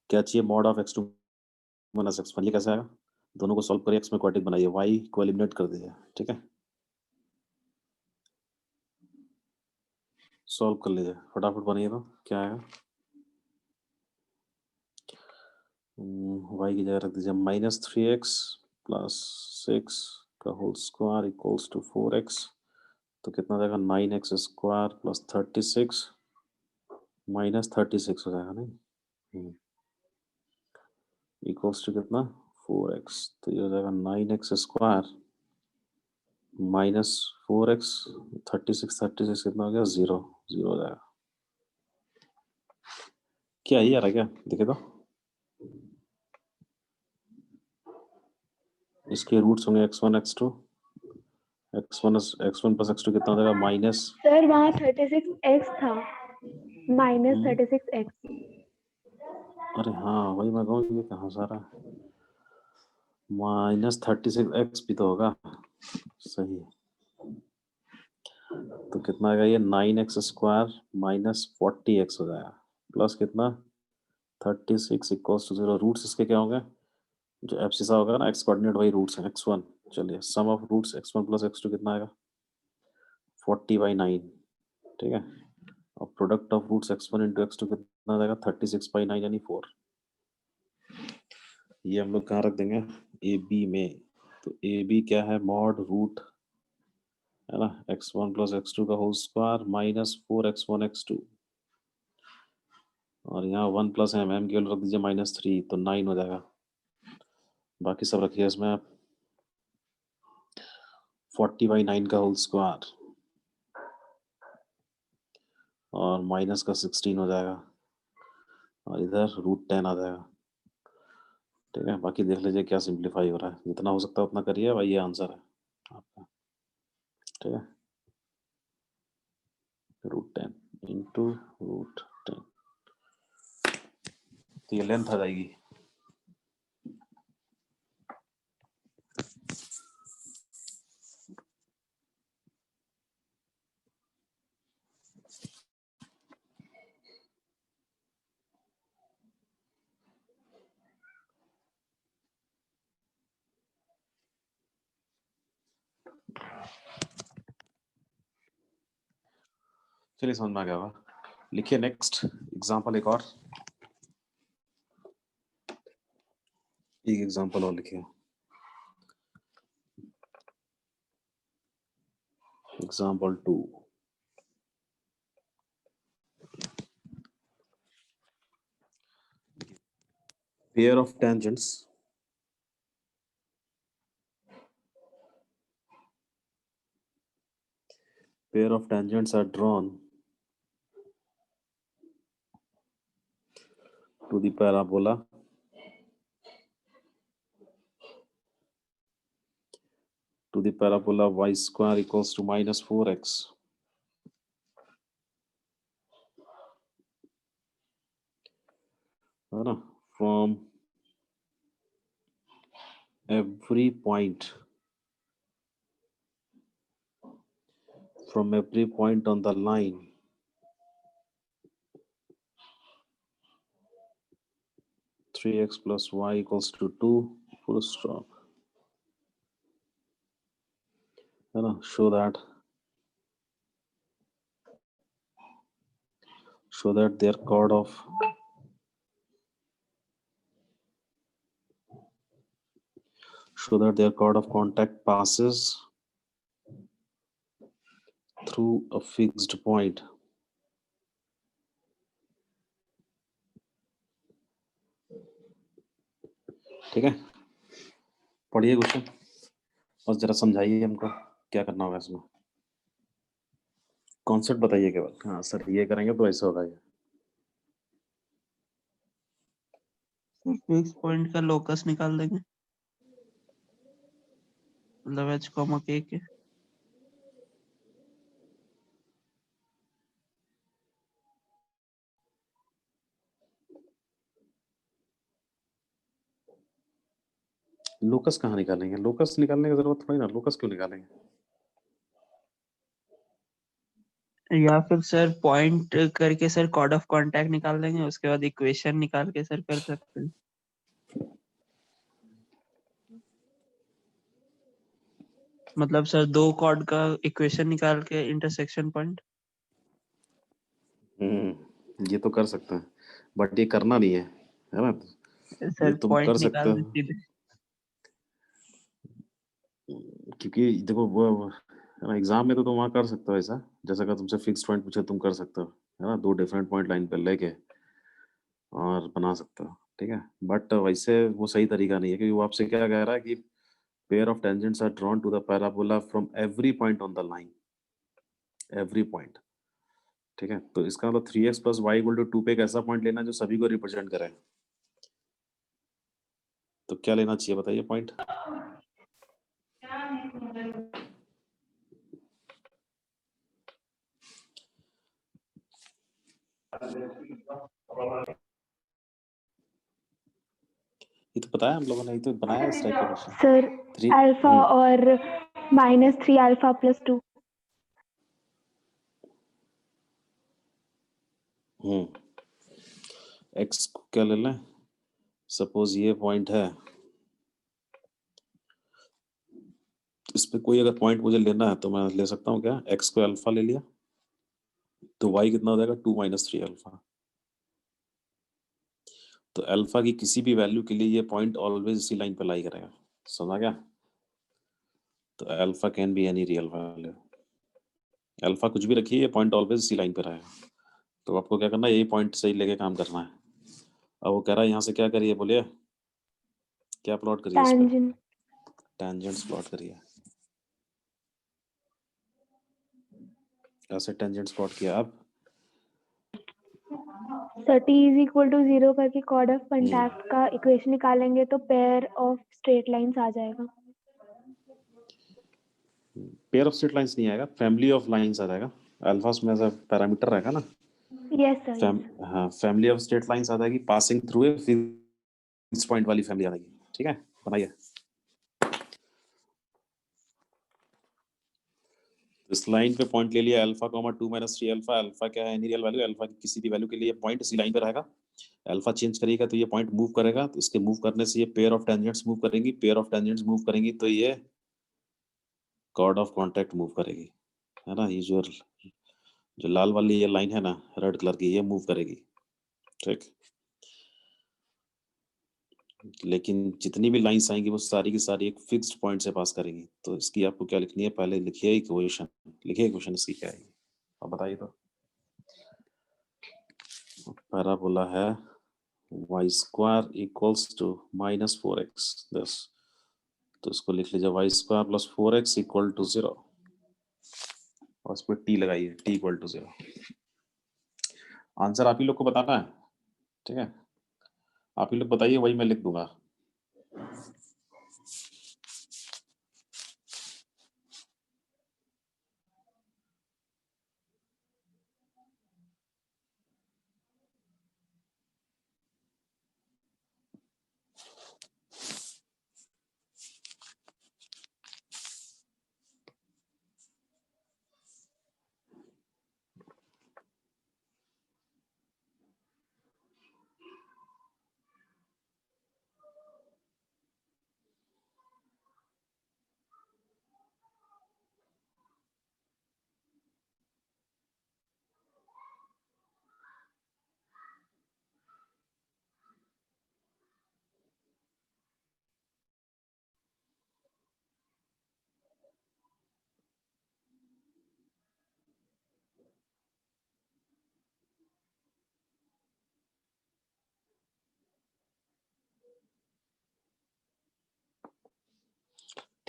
क्या चाहिए? Mod of x2 - x1। ये कैसे आएगा? दोनों को सॉल्व करिए, x में क्वाड्रेटिक बनाइए, y को एलिमिनेट कर दीजिए, ठीक है। सॉल्व कर लीजिए फटाफट, बनाइए। तो क्या आएगा? y की जगह रख दीजिए -3x + 6 का whole square equals to 4x। तो कितना जाएगा? 9x² + 36 -36 हो जाएगा, नहीं? इक्वल्स टू कितना? 4x। तो ये हो जाएगा 9x² -4x। 36 कितना हो गया? 0 हो जाएगा। क्या ये आ रहा है क्या? देखे तो इसके रूट्स होंगे x1 x2। x1 + x2 कितना हो जाएगा? माइनस, सर वहाँ 36x था, -36x। अरे हाँ वही मैं कहूँ, ये कहाँ से आ रहा है? -36x भी तो होगा, सही है। तो कितना आएगा? ये 9x² -40x हो जाएगा, प्लस कितना? 36 इक्वल्स टू 0। रूट्स इसके क्या होंगे? जो एब्सिसा होगा ना, x कोऑर्डिनेट वही रूट्स हैं, x1। चलिए, सम ऑफ रूट्स x1 + x2 कितना आएगा? 40/9, ठीक है। और product of roots x1 × x2 कितना आएगा? 36/9 यानी 4। ये हम लोग कहाँ रख देंगे? ए बी में। तो ए बी क्या है? मॉड रूट, है ना, x1 + x2 का होल स्क्वायर -4x1 x2, और यहाँ 1 + m की वैल्यू रख दीजिए -3, तो 9 हो जाएगा। बाकी सब रखिए इसमें आप। 40/9 का होल स्क्वायर और माइनस का 16 हो जाएगा, और इधर √10 आ जाएगा, ठीक है। बाकी देख लीजिए क्या सिंप्लीफाई हो रहा है, जितना हो सकता है उतना करिए भाई, ये आंसर है आपका, ठीक है। √10 × √10, तो ये लेंथ आ जाएगी। चलिए, समझ में आ गया होगा। लिखिए नेक्स्ट एग्जांपल, एक एग्जांपल और लिखिए। Example 2, pair of tangents are drawn to the parabola y² equals to -4x, है ना, from every point from every point on the line three x plus y equals to 2 full stop है ना show that their chord of contact passes through a fixed point ठीक है पढ़िए क्वेश्चन और जरा समझाइए हमको क्या करना होगा इसमें कॉन्सेप्ट बताइए केवल हाँ सर ये करेंगे तो ऐसा होगा ये फिक्स पॉइंट का लोकस निकाल देंगे मतलब h कॉमा k के लोकस कहाँ निकालेंगे लोकस निकालने की जरूरत थोड़ी ना लोकस क्यों निकालेंगे या फिर सर पॉइंट करके सर कॉर्ड ऑफ कांटेक्ट निकाल देंगे उसके बाद इक्वेशन निकाल के सर कर सकते हैं मतलब सर दो कॉर्ड का इक्वेशन निकाल के इंटरसेक्शन पॉइंट ये तो कर सकते हैं बट ये करना नहीं है है ना ये सर तुम पॉइंट कर सकते निकाल हो दे सीधे क्योंकि देखो वो है ना एग्जाम में तो तुम वहाँ कर सकते हो ऐसा जैसा अगर तुमसे फिक्स पॉइंट पूछे तुम कर सकते हो है ना दो डिफरेंट पॉइंट लाइन पे लेके और बना सकते हो ठीक है बट वैसे वो सही तरीका नहीं है क्योंकि वो आपसे क्या कह रहा है कि pair of tangents are drawn to the parabola from every point on the line every point ठीक है तो इसका मतलब 3x plus Y equal to 2 पे एक ऐसा पॉइंट लेना जो सभी को रिप्रेजेंट करे तो क्या लेना चाहिए बताइए पॉइंट ये तो पता है हम लोगों ने ये तो बनाया इस टाइप का क्वेश्चन सर 3 अल्फा और -3 अल्फा प्लस 2 x को क्या ले लें सपोज ये पॉइंट है इस पे कोई अगर पॉइंट मुझे लेना है तो मैं ले सकता हूँ क्या x को अल्फा ले लिया तो y कितना हो जाएगा 2 - 3 अल्फा तो अल्फा की किसी भी वैल्यू के लिए ये पॉइंट ऑलवेज इसी लाइन पे लाई करेगा समझा क्या तो alpha can be any real value alpha कुछ भी रखिए ये पॉइंट ऑलवेज इसी लाइन पे रहेगा तो आपको क्या करना है यही पॉइंट सही लेके काम करना है अब वो कह रहा है यहाँ से क्या करिए बोलिए क्या प्लॉट करिए इस पे टैंजेंट टेंजेंट्स प्लॉट करिए ऐसे टेंजेंट्स प्लॉट किया अब sir t is equal to 0 करके कॉर्ड ऑफ कांटेक्ट का इक्वेशन निकालेंगे तो पेयर ऑफ स्ट्रेट लाइंस आ जाएगा पेयर ऑफ स्ट्रेट लाइंस नहीं आएगा फैमिली ऑफ लाइंस आ जाएगा अल्फा में ऐसा पैरामीटर रहेगा ना यस सर हाँ फैमिली ऑफ स्ट्रेट लाइंस आ जाएगी passing through a fix point वाली फैमिली आ जाएगी ठीक है बनाइए इस लाइन पे पॉइंट ले लिया अल्फा कॉमा 2 - 3 अल्फा अल्फा क्या है एनी रियल वैल्यू अल्फा की किसी भी वैल्यू के लिए पॉइंट इसी लाइन पे रहेगा अल्फा चेंज करेगा तो ये पॉइंट मूव करेगा तो इसके मूव करने से ये पेयर ऑफ टेंजेंट्स मूव करेंगी पेयर ऑफ टेंजेंट्स मूव करेंगी तो ये कॉर्ड ऑफ कांटेक्ट मूव करेगी है ना ये जो लाल वाली ये लाइन है ना रेड कलर की ये मूव करेगी ठीक लेकिन जितनी भी लाइंस आएंगी वो सारी की सारी एक फिक्स्ड पॉइंट से पास करेंगी तो इसकी आपको क्या लिखनी है पहले लिखिए इक्वेशन लिखिए इक्वेशन इसकी क्या है अब बताइए तो पैराबोला है y² equals to -4x this तो इसको लिख लीजिए y² + 4x = 0 और उस पर t लगाइए t = 0 आंसर आप ही लोग को बताना है ठीक है आप ही लोग बताइए वही मैं लिख दूंगा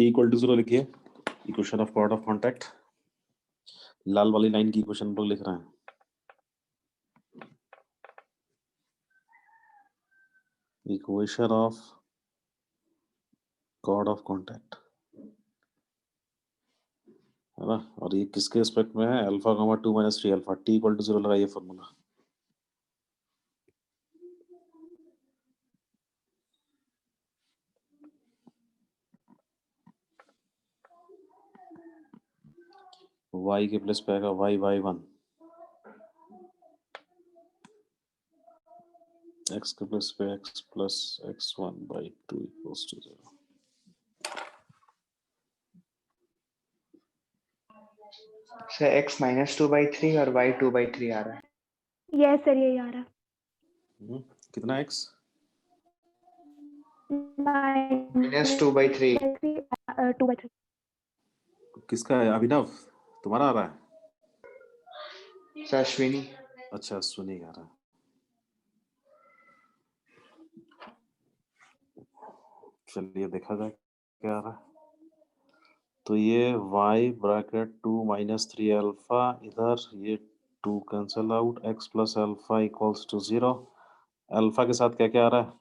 t इक्वल टू 0 लिखिए, equation of chord of contact. लाल वाली लाइन की इक्वेशन हम लोग लिख रहे हैं। Equation of chord of contact, है ना, और ये किसके रिस्पेक्ट में है, alpha gamma 2 minus 3 alpha, t equal to 0 लगाइए फॉर्मूला। y के प्लेस पे आएगा y1, x के प्लेस पे x plus x1 by 2 equals to 0। Sir x -2/3 और y 2/3 आ रहा है। यस सर यही आ रहा कितना x? -2/3 2/3 किसका है? अभिनव, तुम्हारा आ रहा है? सर अश्विनी। अच्छा, सुनी आ रहा है। चलिए देखा जाए क्या आ रहा है। तो ये y ब्रैकेट 2 माइनस 3 अल्फा, इधर ये 2 cancel out, x plus alpha equals to 0। Alpha के साथ क्या क्या आ रहा है?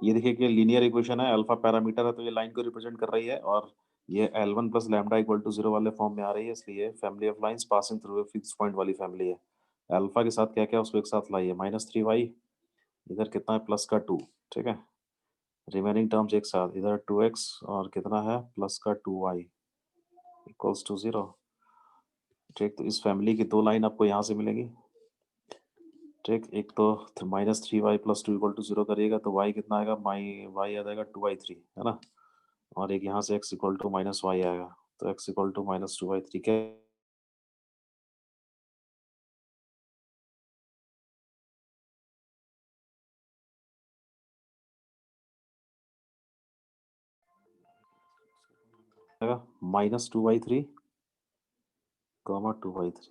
ये देखिए कि लीनियर इक्वेशन है, अल्फा पैरामीटर है तो ये लाइन को रिप्रेजेंट कर रही है, और ये L1 plus lambda equal to 0 वाले फॉर्म में आ रही है, इसलिए family of lines passing through a fix point वाली फैमिली है। अल्फा के साथ क्या क्या उसको एक साथ लाइए, -3y, इधर कितना है प्लस का 2, ठीक है, रिमेनिंग टर्म्स एक साथ, इधर 2x और कितना है प्लस का 2y इक्वल्स टू 0। ठीक, तो इस फैमिली की दो लाइन आपको यहाँ से मिलेगी। ठीक, एक तो -3y प्लस 2 इक्वल टू 0 करिएगा तो y कितना आएगा, y आ जाएगा 2y3, है ना, और एक यहाँ से x इक्वल टू -y आएगा, तो x इक्वल टू -2y3 क्या आएगा, -2y3 2y3।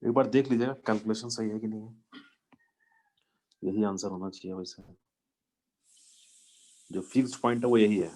एक बार देख लीजिएगा कैलकुलेशन सही है कि नहीं है, यही आंसर होना चाहिए वैसे, जो फिक्स्ड पॉइंट है वो यही है।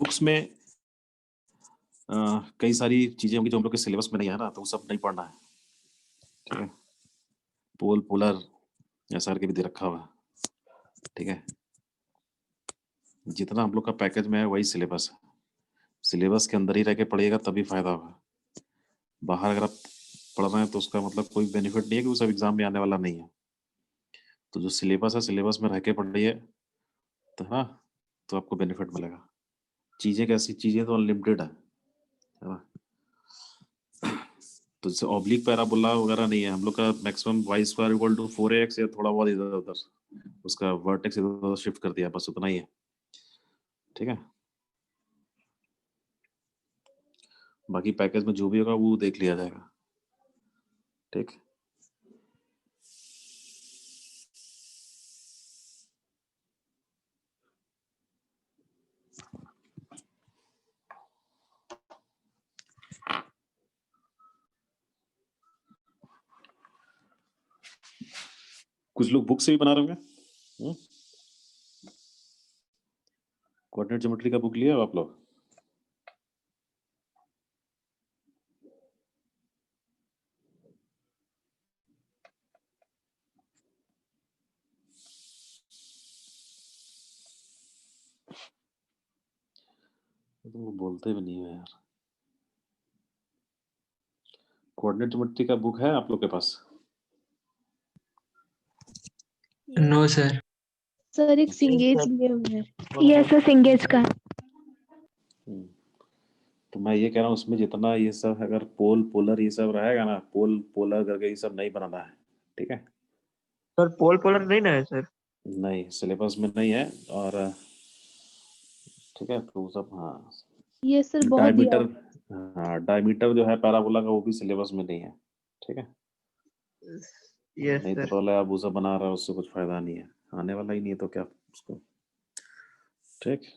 बुक्स में कई सारी चीजें होंगी जो हम लोग के सिलेबस में नहीं है ना, तो वो सब नहीं पढ़ना है, ठीक है। पोल पोलर ऐसा करके भी दे रखा हुआ है, ठीक है। जितना हम लोग का पैकेज में है वही सिलेबस है, सिलेबस के अंदर ही रह के पढ़िएगा तभी फायदा होगा। बाहर अगर आप पढ़ रहे हैं तो उसका मतलब कोई बेनिफिट नहीं है कि वो सब एग्जाम में आने वाला नहीं है। तो जो सिलेबस है सिलेबस में रह के पढ़िए, तो हाँ, तो आपको बेनिफिट मिलेगा। चीजें कैसी चीजें तो अनलिमिटेड है ना। तो जैसे ऑब्लिक पैराबोला वगैरह नहीं है, हम लोग का maximum y² equal to 4ax या थोड़ा बहुत इधर उधर उसका वर्टेक्स इधर उधर शिफ्ट कर दिया, बस उतना ही है, ठीक है। बाकी पैकेज में जो भी होगा वो देख लिया जाएगा, ठीक। कुछ लोग बुक से भी बना रहे होंगे। कोऑर्डिनेट ज्योमेट्री का बुक लिया हो आप लोग? तो वो बोलते भी नहीं है यार। कोऑर्डिनेट ज्योमेट्री का बुक है आप लोग के पास? No sir. सर एक सिंगेज सर। लिए हुए हैं। यस सर, सिंगेज का है। तो मैं ये कह रहा हूँ उसमें जितना ये सब अगर पोल पोलर ये सब रहेगा ना, पोल पोलर करके ये सब नहीं बनाना है, ठीक है? सर पोल पोलर नहीं ना है सर। नहीं, सिलेबस में नहीं है। और ठीक है, तो सब हाँ, ये सर बहुत दिया डायमीटर, हुआ है। हाँ डायमीटर जो है पैराबोला का वो भी सिलेबस में नहीं है, ठीक है? यस नहीं तो सर। पहले आप वो सब बना रहे हो, उससे कुछ फायदा नहीं है, आने वाला ही नहीं है तो क्या उसको, ठीक?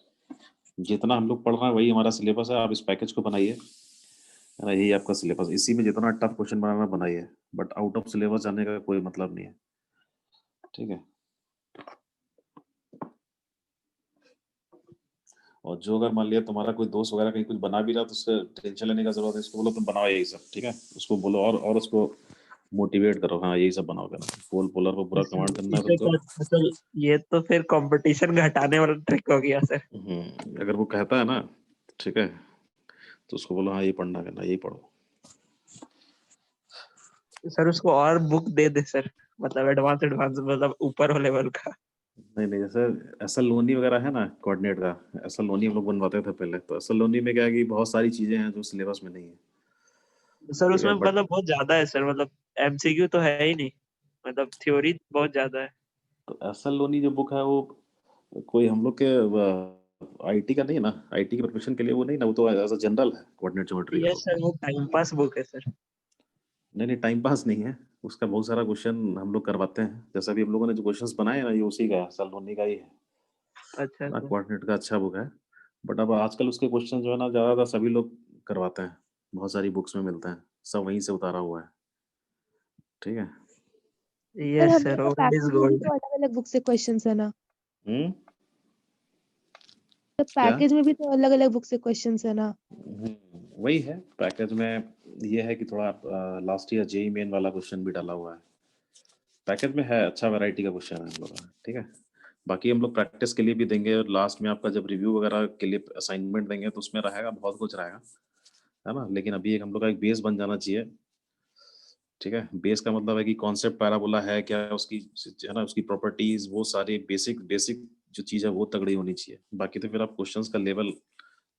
जितना हम लोग पढ़ रहे हैं वही हमारा सिलेबस है, आप इस पैकेज को बनाइए, है ना? यही आपका सिलेबस, इसी में जितना टफ क्वेश्चन बनाना बनाइए, बट आउट ऑफ सिलेबस जाने का कोई मतलब नहीं है, ठीक है? और जो अगर मान लिया तुम्हारा कोई दोस्त वगैरह कहीं कुछ बना भी रहा तो उससे टेंशन लेने का जरूरत है, इसको बोलो तुम बनाओ यही सब, ठीक है? उसको बोलो और उसको मोटिवेट करो, हाँ यही सब बनाओ, करना पोल पोलर को पूरा कमांड करना है इसे तुमको। सर ये तो फिर कंपटीशन घटाने वाला ट्रिक हो गया सर। अगर वो कहता है ना, ठीक है, तो उसको बोलो हाँ ये पढ़ना करना, यही पढ़ो। सर उसको और बुक दे दे सर, मतलब एडवांस एडवांस मतलब ऊपर लेवल का। नहीं नहीं, जैसे एसएल लोनी वगैरह है ना कोऑर्डिनेट का, एसएल लोनी हम लोग बनवाते थे पहले, तो एसएल लोनी में क्या है कि बहुत सारी चीजें हैं जो सिलेबस में नहीं है, सर ठीक उसमें है? बट मतलब बहुत ज्यादा है सर, मतलब एमसीक्यू तो है ही नहीं, मतलब थ्योरी बहुत ज्यादा है। तो एसएल लोनी जो बुक है वो कोई हम लोग के आईटी का नहीं है ना, आईटी की प्रिपरेशन के लिए वो नहीं ना, वो तो एज अ जनरल है कोऑर्डिनेट ज्योमेट्री का यस बुक। सर, वो टाइम पास बुक है सर। नहीं नहीं, टाइम पास नहीं है, उसका बहुत सारा क्वेश्चन हम लोग करवाते हैं, जैसा भी हम लोगों ने जो क्वेश्चंस बनाए हैं ना, ये उसी का है, एसएल लोनी का ही है अच्छा ना, सर। कोऑर्डिनेट का अच्छा बुक है। बट अब आजकल उसके क्वेश्चन जो है ना ज़्यादातर सभी लोग करवाते हैं, बहुत सारी बुक्स में मिलते हैं, सब वहीं से उतारा हुआ है, ठीक है? सर यस हम सर, लोग का ओल्ड इज पैकेज में भी गोल्ड। तो अलग अलग बुक से क्वेश्चंस है ना। हम्म, तो क्या? पैकेज में भी तो अलग अलग बुक से क्वेश्चंस है ना। वही है पैकेज में, ये है कि थोड़ा लास्ट ईयर जेई मेन वाला क्वेश्चन भी डाला हुआ है पैकेज में, है अच्छा वैरायटी का क्वेश्चन है हम लोग का, ठीक है? बाकी हम लोग प्रैक्टिस के लिए भी देंगे, और लास्ट में आपका जब रिव्यू वगैरह के लिए असाइनमेंट देंगे तो उसमें रहेगा, बहुत कुछ रहेगा, है ना? लेकिन अभी एक हम लोग का एक बेस बन जाना चाहिए, ठीक है? बेस का मतलब है कि कॉन्सेप्ट पैराबोला है क्या, उसकी है ना, उसकी प्रॉपर्टीज, वो सारी बेसिक बेसिक जो चीज़ है वो तगड़ी होनी चाहिए, बाकी तो फिर आप क्वेश्चंस का लेवल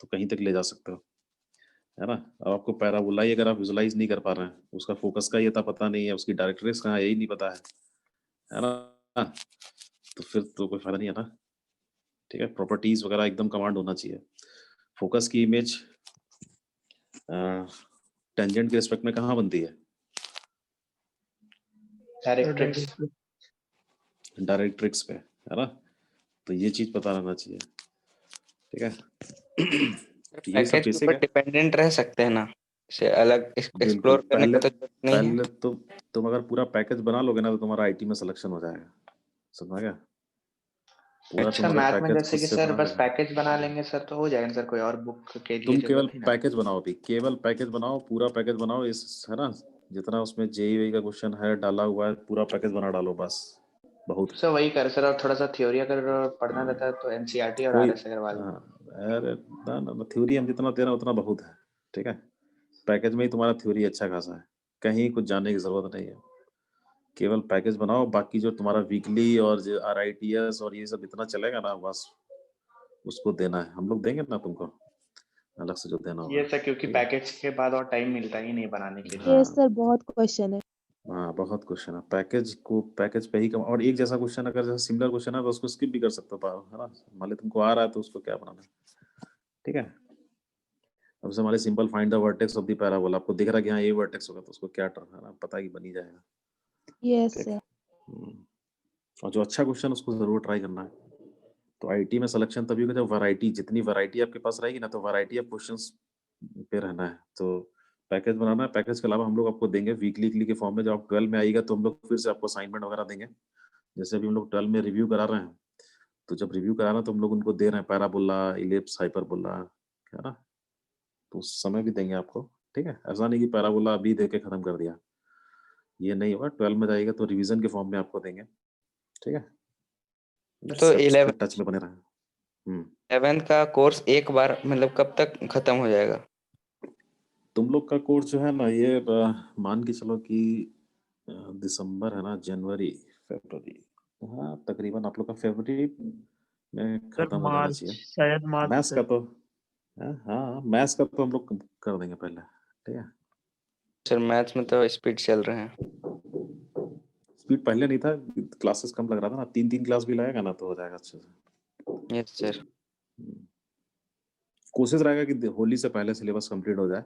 तो कहीं तक ले जा सकते हो, है ना? अब आपको पैराबोला ही अगर आप विजुलाइज नहीं कर पा रहे हैं, उसका फोकस का ये था पता नहीं है, उसकी डायरेक्ट्रिक्स कहाँ है यही नहीं पता है ना? तो फिर तो कोई फायदा नहीं है ना, ठीक है? प्रॉपर्टीज वगैरह एकदम कमांड होना चाहिए, फोकस की इमेज टेंजेंट के रिस्पेक्ट में कहाँ बनती है? डायरेक्ट्रिक्स। डायरेक्ट्रिक्स पे, है ना? तो ये चीज पता रहना चाहिए, ठीक है? तो यही सब पैकेज के बेसिक ऊपर है। डिपेंडेंट रह सकते हैं ना, इसे अलग बिल्कुल, एक्सप्लोर करने पहले का तो जरूरत नहीं है। पहले तो तुम अगर पूरा पैकेज बना लोगे ना तो तुम्हारा आईटी में सिलेक्शन हो जाएगा, समझ गया? पूरा अच्छा, तुम अगर मैथ में पैकेज जैसे खुद कि से सर बना बस लोगे, पैकेज बना लेंगे सर तो हो जाएगा ना सर, कोई और बुक के लिए तुम केवल जरूरत ही ना। पैकेज बनाओ, अभी केवल पैकेज बनाओ, पूरा पैकेज बनाओ, इस है ना, जितना उसमें जेईई का क्वेश्चन है डाला हुआ है पूरा पैकेज बना डालो, बस बहुत तो है। सर वही कर सर, और थोड़ा सा थ्योरी अगर पढ़ना रहता है तो एनसीईआरटी और कोई आरएस अग्रवाल। हाँ, अरे ना ना, थ्योरी हम जितना दे रहे हैं उतना बहुत है, ठीक है? पैकेज में ही तुम्हारा थ्योरी अच्छा खासा है, कहीं कुछ जानने की जरूरत नहीं है, केवल पैकेज बनाओ, बाकी जो तुम्हारा वीकली और जो आरआईटीएस और ये सब इतना चलेगा ना, बस उसको देना है, हम लोग देंगे ना तुमको अलग से जो देना ये होगा, सर क्योंकि ठीक है? पैकेज के बाद और टाइम मिलता ही नहीं बनाने के लिए। ये हाँ सर बहुत क्वेश्चन है। हाँ, बहुत क्वेश्चन है, पैकेज को पैकेज पे ही कम, और एक जैसा क्वेश्चन अगर जैसे सिमिलर क्वेश्चन है तो उसको स्किप भी कर सकते हो, है ना? मान ली तुमको आ रहा है तो उसको क्या बनाना है, ठीक है? अब से हमारे simple find the vertex of the parabola, आपको दिख रहा है कि हाँ ये वर्टेक्स होगा तो उसको क्या टर्म है ना, पता ही बनी जाएगा, यस ठीक? सर। और जो अच्छा क्वेश्चन उसको जरूर ट्राई करना है। तो आईटी में सिलेक्शन तभी होगा जब वैरायटी, जितनी वैरायटी आपके पास रहेगी ना, तो वैरायटी ऑफ क्वेश्चंस पे रहना है। तो पैकेज बनाना है, पैकेज के अलावा हम लोग आपको देंगे वीकली वीकली के फॉर्म में, जब आप 12 में आएगा तो हम लोग फिर से आपको असाइनमेंट वगैरह देंगे, जैसे अभी हम लोग 12 में रिव्यू करा रहे हैं, तो जब रिव्यू करा रहे हैं तो हम लोग उनको दे रहे हैं पैराबोला, इलिप्स, हाइपरबोला, है ना? तो उस समय भी देंगे आपको, ठीक है? ऐसा नहीं कि पैराबोला अभी दे के खत्म कर दिया, ये नहीं होगा, 12 में जाएगा तो रिवीजन के फॉर्म में आपको देंगे, ठीक है? तो इससे आप उसके 11 टच में बने रहें। 11th का कोर्स एक बार मतलब कब तक खत्म हो जाएगा? तुम लोग का कोर्स जो है ना, ये मान के चलो कि दिसंबर है ना, जनवरी, फरवरी, हाँ तकरीबन आप लोग का फेब्रुअरी में सर खत्म हो जाना मार्च, चाहिए। शायद मार्च मैथ्स का तक। तो हाँ मैथ्स का तो हम लोग कर देंगे पहले, ठीक है। सर मैथ्स में तो स्पीड चल रहे हैं। स्पीड पहले नहीं था, क्लासेस कम लग रहा था ना, 3 क्लास भी लगेगा ना तो हो जाएगा अच्छे से। Yes sir. कोशिश रहेगा कि होली से पहले सिलेबस कंप्लीट हो जाए।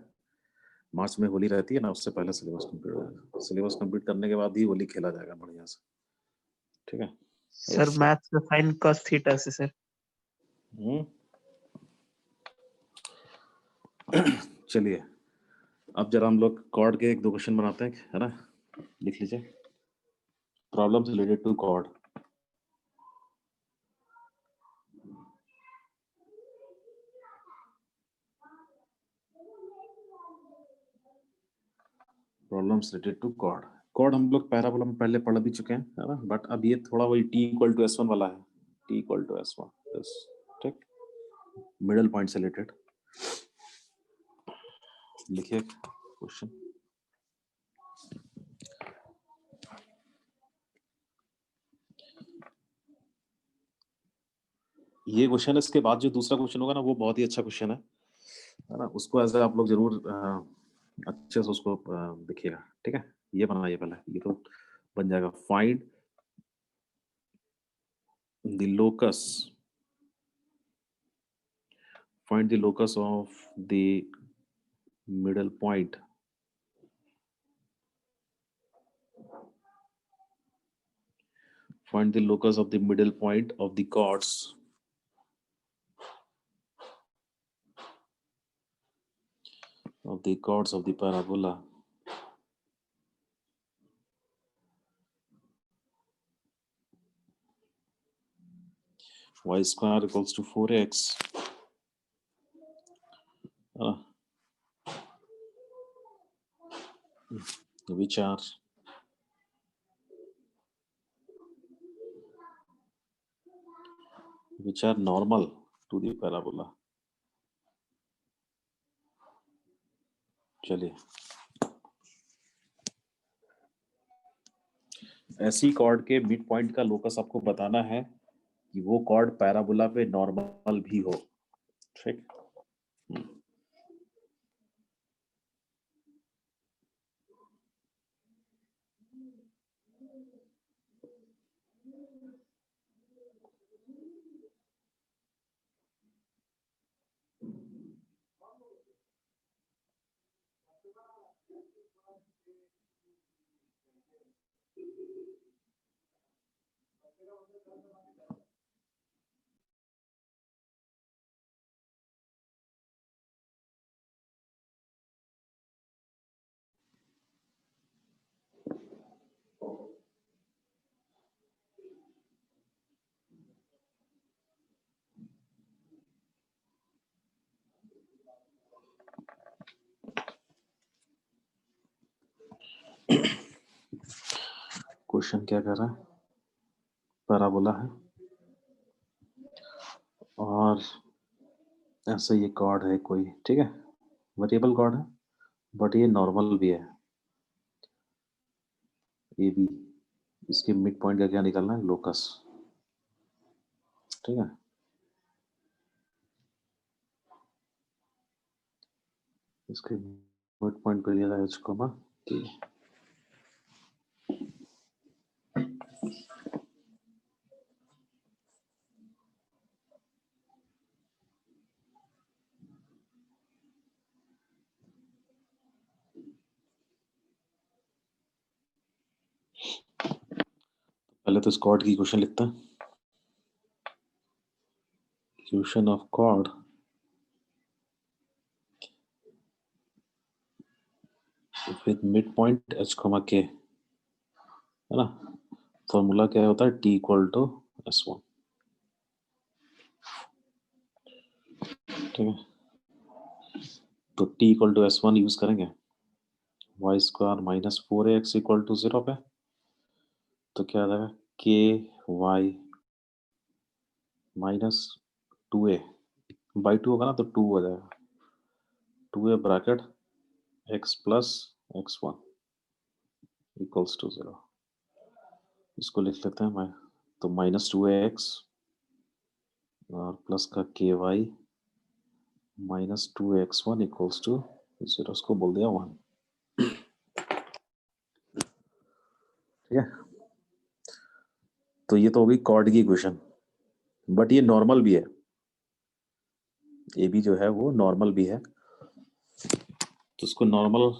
मार्च में होली रहती है ना, उससे पहले सिलेबस कंप्लीट हो जाएगा। सिलेबस कंप्लीट करने के बाद ही होली खेला जाएगा बढ़िया से, ठीक है। Sir sir. मैथ्स का साइन cos थीटा से सर। चलिए अब जरा हम लोग कॉर्ड के 1-2 क्वेश्चन बनाते हैं, है ना। लिख लीजिए problems related to chord. Problems related to chord. Chord हम लोग पैराबोला में पहले पढ़ भी चुके हैं, है ना, बट अब ये थोड़ा वही t = s1 वाला है। t = s1 यस, ठीक। मिडल पॉइंट से रिलेटेड लिखिए क्वेश्चन। ये क्वेश्चन है, इसके बाद जो दूसरा क्वेश्चन होगा ना वो बहुत ही अच्छा क्वेश्चन है ना। उसको ऐसे आप लोग जरूर अच्छे से उसको देखिएगा, ठीक है। ये बनाइए पहले, ये तो बन जाएगा। Find the locus, find the locus of the middle point find the locus of the middle point of the chords of the parabola y square equals to 4x which are normal to the parabola। चलिए ऐसी कॉर्ड के मिड पॉइंट का लोकस आपको बताना है कि वो कॉर्ड पैराबोला पे नॉर्मल भी हो, ठीक। क्वेश्चन क्या कर रहा है, पैराबोला है और ऐसा ये कॉर्ड है कोई, ठीक है, वेरिएबल कॉर्ड है बट ये नॉर्मल भी है। ए बी, इसके मिड पॉइंट का क्या निकालना है, लोकस, ठीक है। इसके मिड पॉइंट पे लिया जाएगा h, k। पहले तो इस कॉर्ड की क्वेश्चन लिखता है। Question of chord with mid point h, k, है ना। फॉर्मूला क्या होता है, t = s1, ठीक है। तो t = s1 यूज करेंगे, y स्क्वायर माइनस 4x = 0 पे, तो क्या आ जाएगा, ky माइनस 2a बाई 2 होगा ना, तो 2 हो जाएगा, 2a bracket x plus x1 = 0। इसको लिख लेते हैं मैं तो -2ax और प्लस का ky -2x1 इक्वल्स टू 0, उसको बोल दिया 1। ठीक है, तो ये तो होगी कॉर्ड की इक्वेशन, बट ये नॉर्मल भी है, ए बी जो है वो नॉर्मल भी है, तो उसको नॉर्मल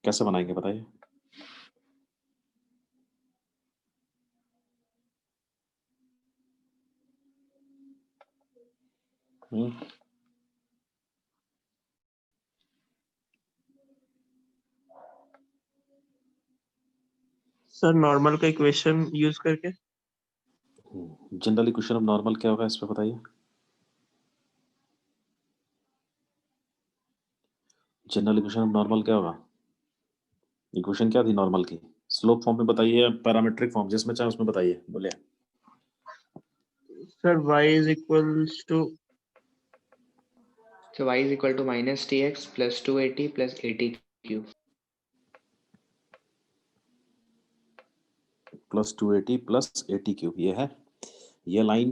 कैसे बनाएंगे बताइए। सर नॉर्मल का इक्वेशन यूज करके। जनरल इक्वेशन ऑफ नॉर्मल क्या होगा इस पे बताइए। जनरल इक्वेशन ऑफ नॉर्मल क्या होगा? इक्वेशन क्या थी नॉर्मल की? स्लोप फॉर्म में बताइए या पैरामीट्रिक फॉर्म, जिसमें चाहे उसमें बताइए, बोले। Sir y is equals to So y is equal to -tx plus 2at plus 80 cube. Plus 280 plus 80 cube, ये है। ये लाइन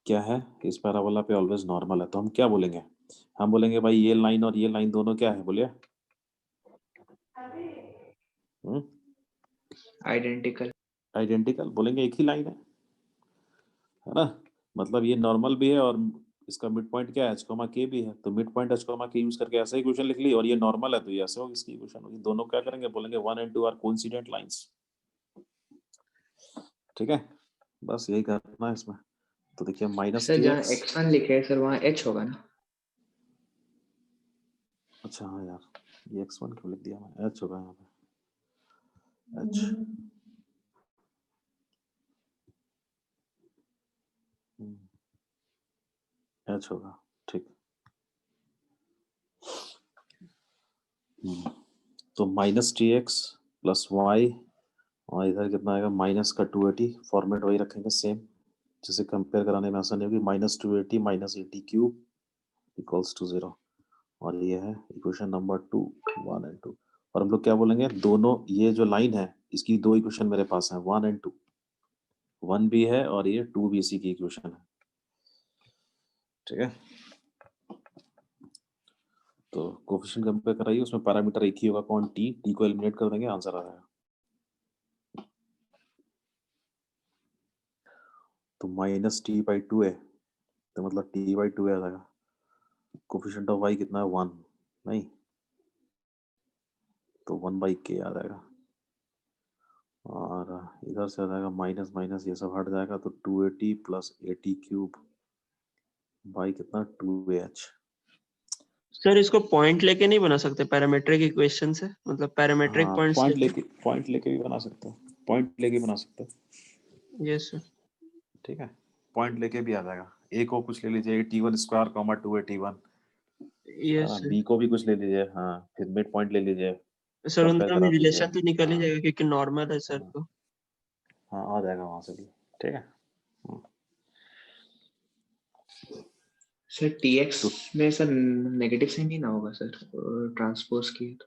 क्या है? इस पैराबोला पे ऑलवेज नॉर्मल है, तो हम क्या बोलेंगे? हम बोलेंगे भाई ये लाइन और ये लाइन दोनों क्या है, बोलिए। Identical. आइडेंटिकल बोलेंगे, एक ही लाइन है ना। मतलब ये नॉर्मल भी है और इसका मिड पॉइंट क्या है, h, k भी है, तो mid point h, k use करके ऐसे इक्वेशन लिख ली, और ये नॉर्मल है तो ये ऐसे होगी इसकी इक्वेशन होगी। दोनों क्या करेंगे, बोलेंगे 1 and 2 आर कोइंसिडेंट लाइंस। ठीक है, बस यही करना है इसमें। तो देखिए सर जहाँ -tx, x1 लिखे है सर वहाँ h होगा ना। अच्छा हाँ यार, ये x1 क्यों लिख दिया मैं, h होगा यहाँ पे, h। h होगा, ठीक। तो -tx प्लस y, और इधर कितना आएगा, माइनस का 280, फॉर्मेट वही रखेंगे सेम, जिसे कंपेयर कराने में आसानी होगी। -280 -80 क्यूब इक्वल्स टू 0, और ये है इक्वेशन नंबर 2, 1 and 2। और हम लोग क्या बोलेंगे, दोनों ये जो लाइन है इसकी दो इक्वेशन मेरे पास है, 1 and 2, 1 भी है और ये 2 भी इसी की इक्वेशन है। ठीक है, तो कोफिशिएंट कंपेयर कराइए, उसमें पैरामीटर एक ही होगा, कौन, टी को एलिमिनेट कर देंगे, आंसर आ जाएगा। तो -t/2 है, तो मतलब t/2 आ जाएगा। कोफिशिएंट ऑफ y कितना है, 1, नहीं तो 1/k आ जाएगा, और इधर से आ जाएगा माइनस माइनस, ये सब हट जाएगा, तो 280 प्लस 80 क्यूब बाई कितना, 2ah। सर इसको पॉइंट लेके नहीं बना सकते पैरामीट्रिक इक्वेशन से, मतलब पैरामीट्रिक हाँ, पॉइंट्स पॉइंट लेके भी बना सकते हो, पॉइंट लेके बना सकते हो। Yes sir. ठीक है, पॉइंट लेके भी आ जाएगा। ए को कुछ ले लीजिए 81 स्क्वायर, 281, यस सर। बी को भी कुछ ले लीजिए, हाँ, फिर मिड पॉइंट ले लीजिए, सर कंपेयर उनका में करा दीजिए। रिलेशन तो निकल ही हाँ जाएगा क्योंकि नॉर्मल है सर हाँ तो। हाँ, आ जाएगा वहां से भी। ठीक है, सर tx तो में सर नेगेटिव साइन नहीं ना होगा सर, ट्रांसपोज की तो।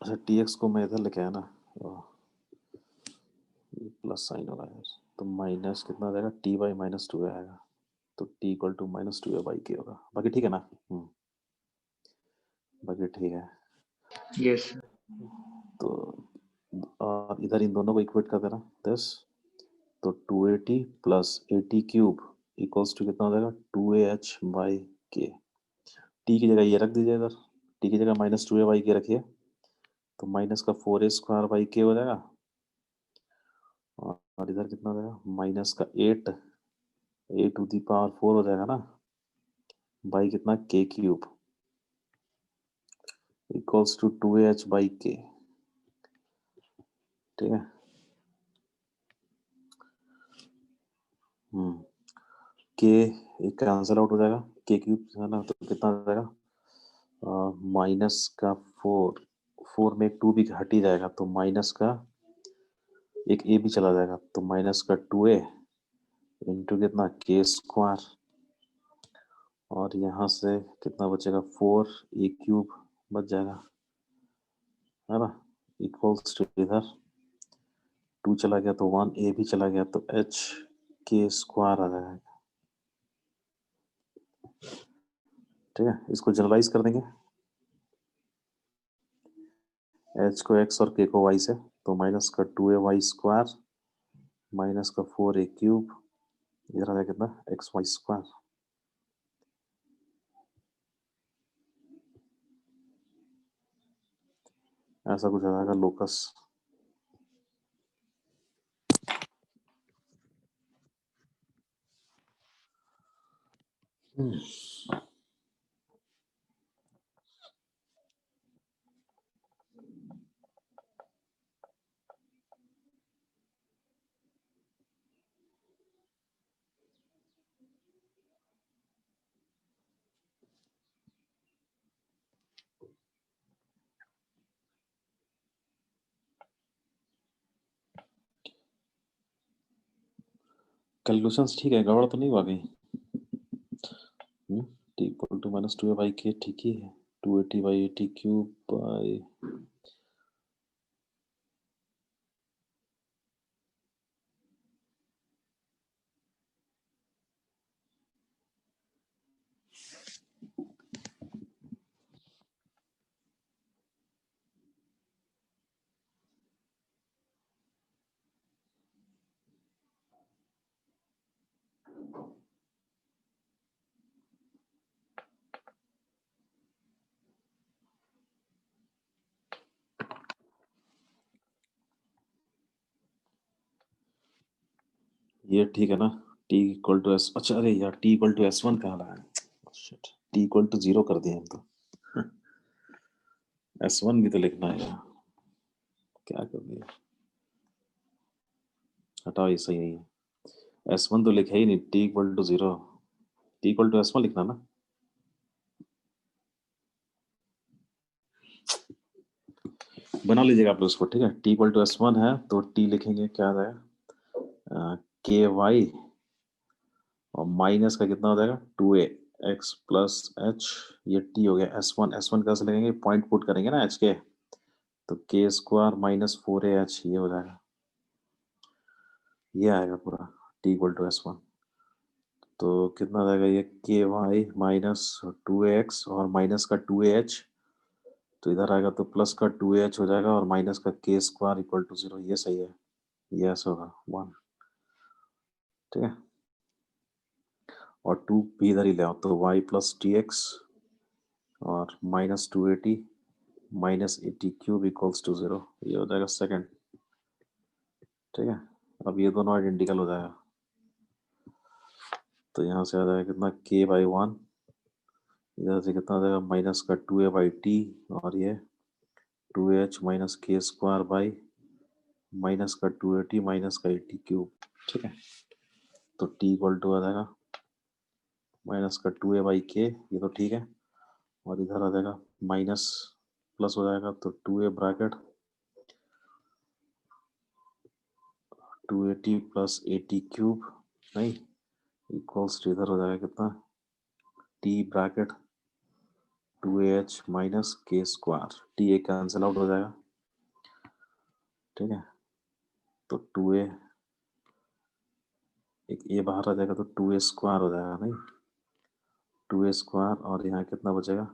अच्छा, tx को मैं इधर लेके आया ना, प्लस साइन होगा यार, तो माइनस कितना आ जाएगा, t/-2 आएगा, तो t इक्वल टू -2a/k होगा। बाकी ठीक है ना? बाकी ठीक है। Yes sir. तो और इधर इन दोनों को इक्वेट कर देना, दिस, तो 280 प्लस 80 क्यूब इक्वल्स टू कितना हो जाएगा, 2ah/k। t की जगह ये रख दीजिए, इधर t की जगह -2a/k रखिए, तो माइनस का 4a² हो जाएगा, और इधर कितना हो जाएगा, माइनस का 8a⁴ हो जाएगा ना, बाई कितना, k cube equals to 2ah/k। ठीक है, k एक कैंसिल आउट हो जाएगा, k क्यूब है ना, तो कितना आ जाएगा, माइनस का 4 में एक 2 भी हट ही जाएगा, तो माइनस का एक a भी चला जाएगा, तो माइनस का 2a इंटू कितना, k², और यहाँ से कितना बचेगा, 4a³ बच जाएगा, है ना, इक्वल्स टू इधर 2 चला गया तो 1, a भी चला गया तो h k स्क्वायर आ जाएगा। ठीक है, इसको जनरलाइज कर देंगे, h को x और k को y से, तो माइनस का 2ay स्क्वायर माइनस का 4a क्यूब, इधर आ जाएगा कितना xy स्क्वायर। ऐसा कुछ आ जाएगा लोकस। कैलकुलेशंस ठीक है, गड़बड़ तो नहीं हुआ कहीं? T equal to minus 2a by के ठीक ही है, 280 बाई 80 क्यूब बाई ये ठीक है ना? t इक्वल टू एस, अच्छा अरे यार t इक्वल टू s1 कहाँ रहा है? शिट, t इक्वल टू 0 कर दिए हम तो। s1 भी तो लिखना है यार, क्या कर दिया, हटाओ ये सही नहीं है। s1 तो लिखा ही नहीं, t equal to 0, t equal to s1 लिखना ना। बना लीजिएगा आप लोग उसको, ठीक है। t इक्वल टू s1 है तो t लिखेंगे, क्या आ जाएगा के वाई और माइनस का कितना हो जाएगा 2a x प्लस h, ये t हो गया s1। s1 कैसे लगेंगे, पॉइंट पुट करेंगे ना h के, तो k स्क्वायर माइनस 4ah ये हो जाएगा, ये आएगा पूरा t इक्वल टू s1। तो कितना आ जाएगा ये के वाई माइनस 2ax और माइनस का 2ah, तो इधर आएगा तो प्लस का 2ah हो जाएगा और माइनस का k स्क्वायर इक्वल टू 0, ये सही है, ये ऐसा होगा 1, ठीक है। और 2 भी इधर ही ले आओ तो y प्लस टी एक्स और minus 280 minus 80 cube equals to 0, ये हो जाएगा सेकंड, ठीक है। अब ये दोनों आइडेंटिकल हो जाएगा, तो यहाँ से आ जाएगा कितना k बाई 1, इधर से कितना आ जाएगा माइनस का 2a बाई टी और ये 2h minus k square by minus का 280 माइनस का 80 क्यूब, ठीक है। तो t इक्वल टू आ जाएगा माइनस का 2a बाई के, ये तो ठीक है, और इधर आ जाएगा माइनस प्लस हो जाएगा तो 2a ब्रैकेट 280 प्लस 80 क्यूब नहीं इक्वल्स टू इधर हो जाएगा कितना t bracket 2ah minus k square, t एक कैंसिल आउट हो जाएगा, ठीक है। तो 2a एक a बाहर आ जाएगा तो 2a स्क्वायर हो जाएगा, नहीं 2a स्क्वायर, और यहाँ कितना बचेगा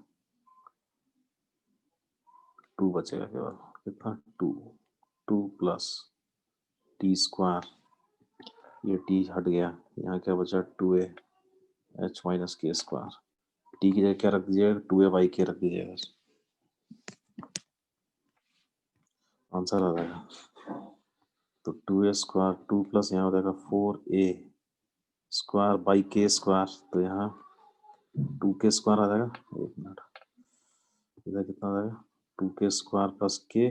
2 बचेगा केवल, कितना 2 प्लस t स्क्वायर, ये t हट गया, यहाँ क्या बचा 2ah minus k square, t की जगह क्या रख दीजिएगा 2a बाई के रख दीजिएगा, आंसर आ जाएगा। तो 2a स्क्वायर 2 प्लस यहाँ हो जाएगा 4a स्क्वायर बाई के स्क्वायर, तो यहाँ 2k स्क्वायर आ जाएगा, एक मिनट, इधर कितना आ जाएगा 2k स्क्वायर प्लस k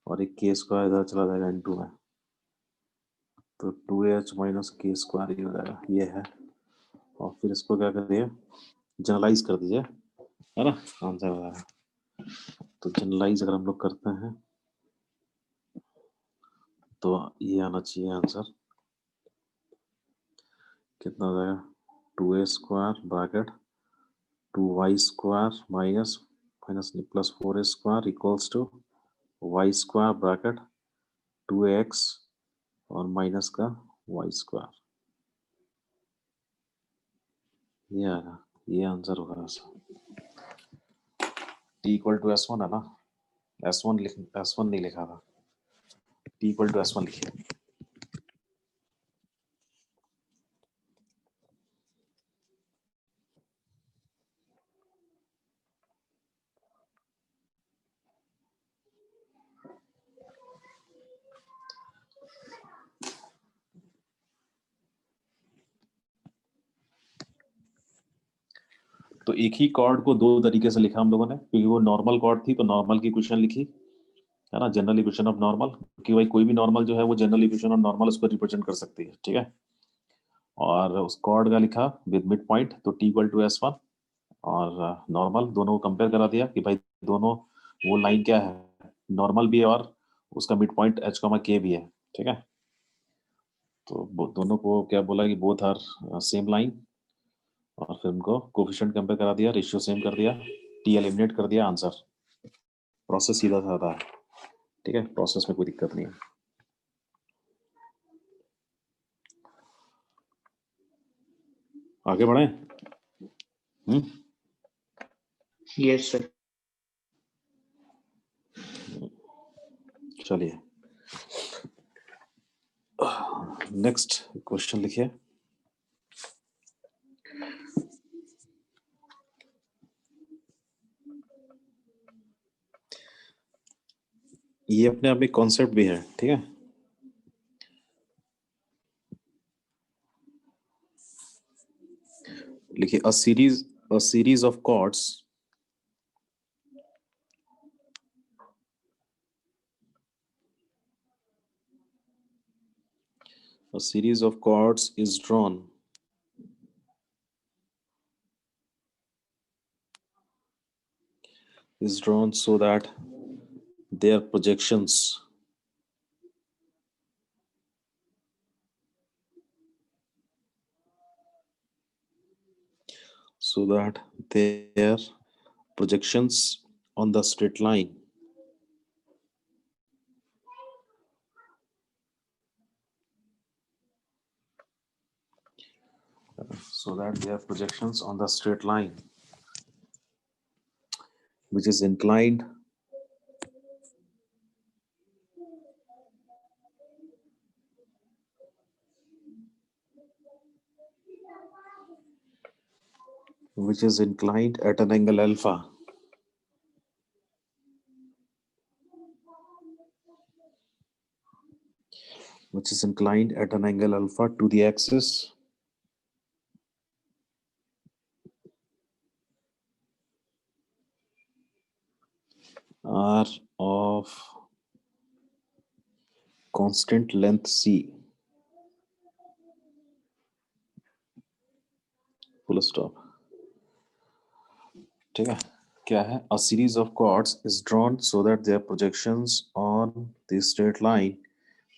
और एक k स्क्वायर इधर चला जाएगा इनटू में, तो 2ah माइनस k स्क्वायर ही हो जाएगा, ये है। और फिर इसको क्या कर दिए जनरलाइज कर दीजिए, है ना, आंसर आ जाएगा। तो जनरलाइज अगर हम लोग करते हैं तो ये आना चाहिए आंसर, कितना हो जाएगा 2a square bracket 2y square minus minus plus 4a square equals to y square bracket 2x और माइनस का वाई स्क्वायर, ये आएगा, ये आंसर होगा ऐसा। t इक्वल टू s1 है ना, s1 नहीं लिखा था, t इक्वल टू s1 लिखिए। तो एक ही कॉर्ड को दो तरीके से लिखा हम लोगों ने, क्योंकि वो नॉर्मल कॉर्ड थी तो नॉर्मल की इक्वेशन लिखी है ना, जनरल इक्वेशन ऑफ नॉर्मल, क्योंकि भाई कोई भी नॉर्मल जो है वो जनरल इक्वेशन ऑफ नॉर्मल उसको रिप्रेजेंट कर सकती है, ठीक है। और उस कॉर्ड का लिखा विद मिड पॉइंट, तो t इक्वल टू s1 और नॉर्मल, दोनों को कंपेयर करा दिया कि भाई दोनों, वो लाइन क्या है, नॉर्मल भी है और उसका मिड पॉइंट h, k भी है, ठीक है। तो दोनों को क्या बोला कि बोथ आर सेम लाइन, और फिर उनको कोफिशिएंट कंपेयर करा दिया, रेशियो सेम कर दिया, t एलिमिनेट कर दिया, आंसर। प्रोसेस सीधा साधा है, ठीक है, प्रोसेस में कोई दिक्कत नहीं है। आगे बढ़े। Yes sir. चलिए नेक्स्ट क्वेश्चन लिखिए। ये अपने आप में कॉन्सेप्ट भी है, ठीक है। लिखिए a series of chords is drawn so that their projections on the straight line which is inclined at an angle alpha to the axis r of constant length c, full stop, ठीक है। क्या है, a series of chords is drawn so that their projections on the straight line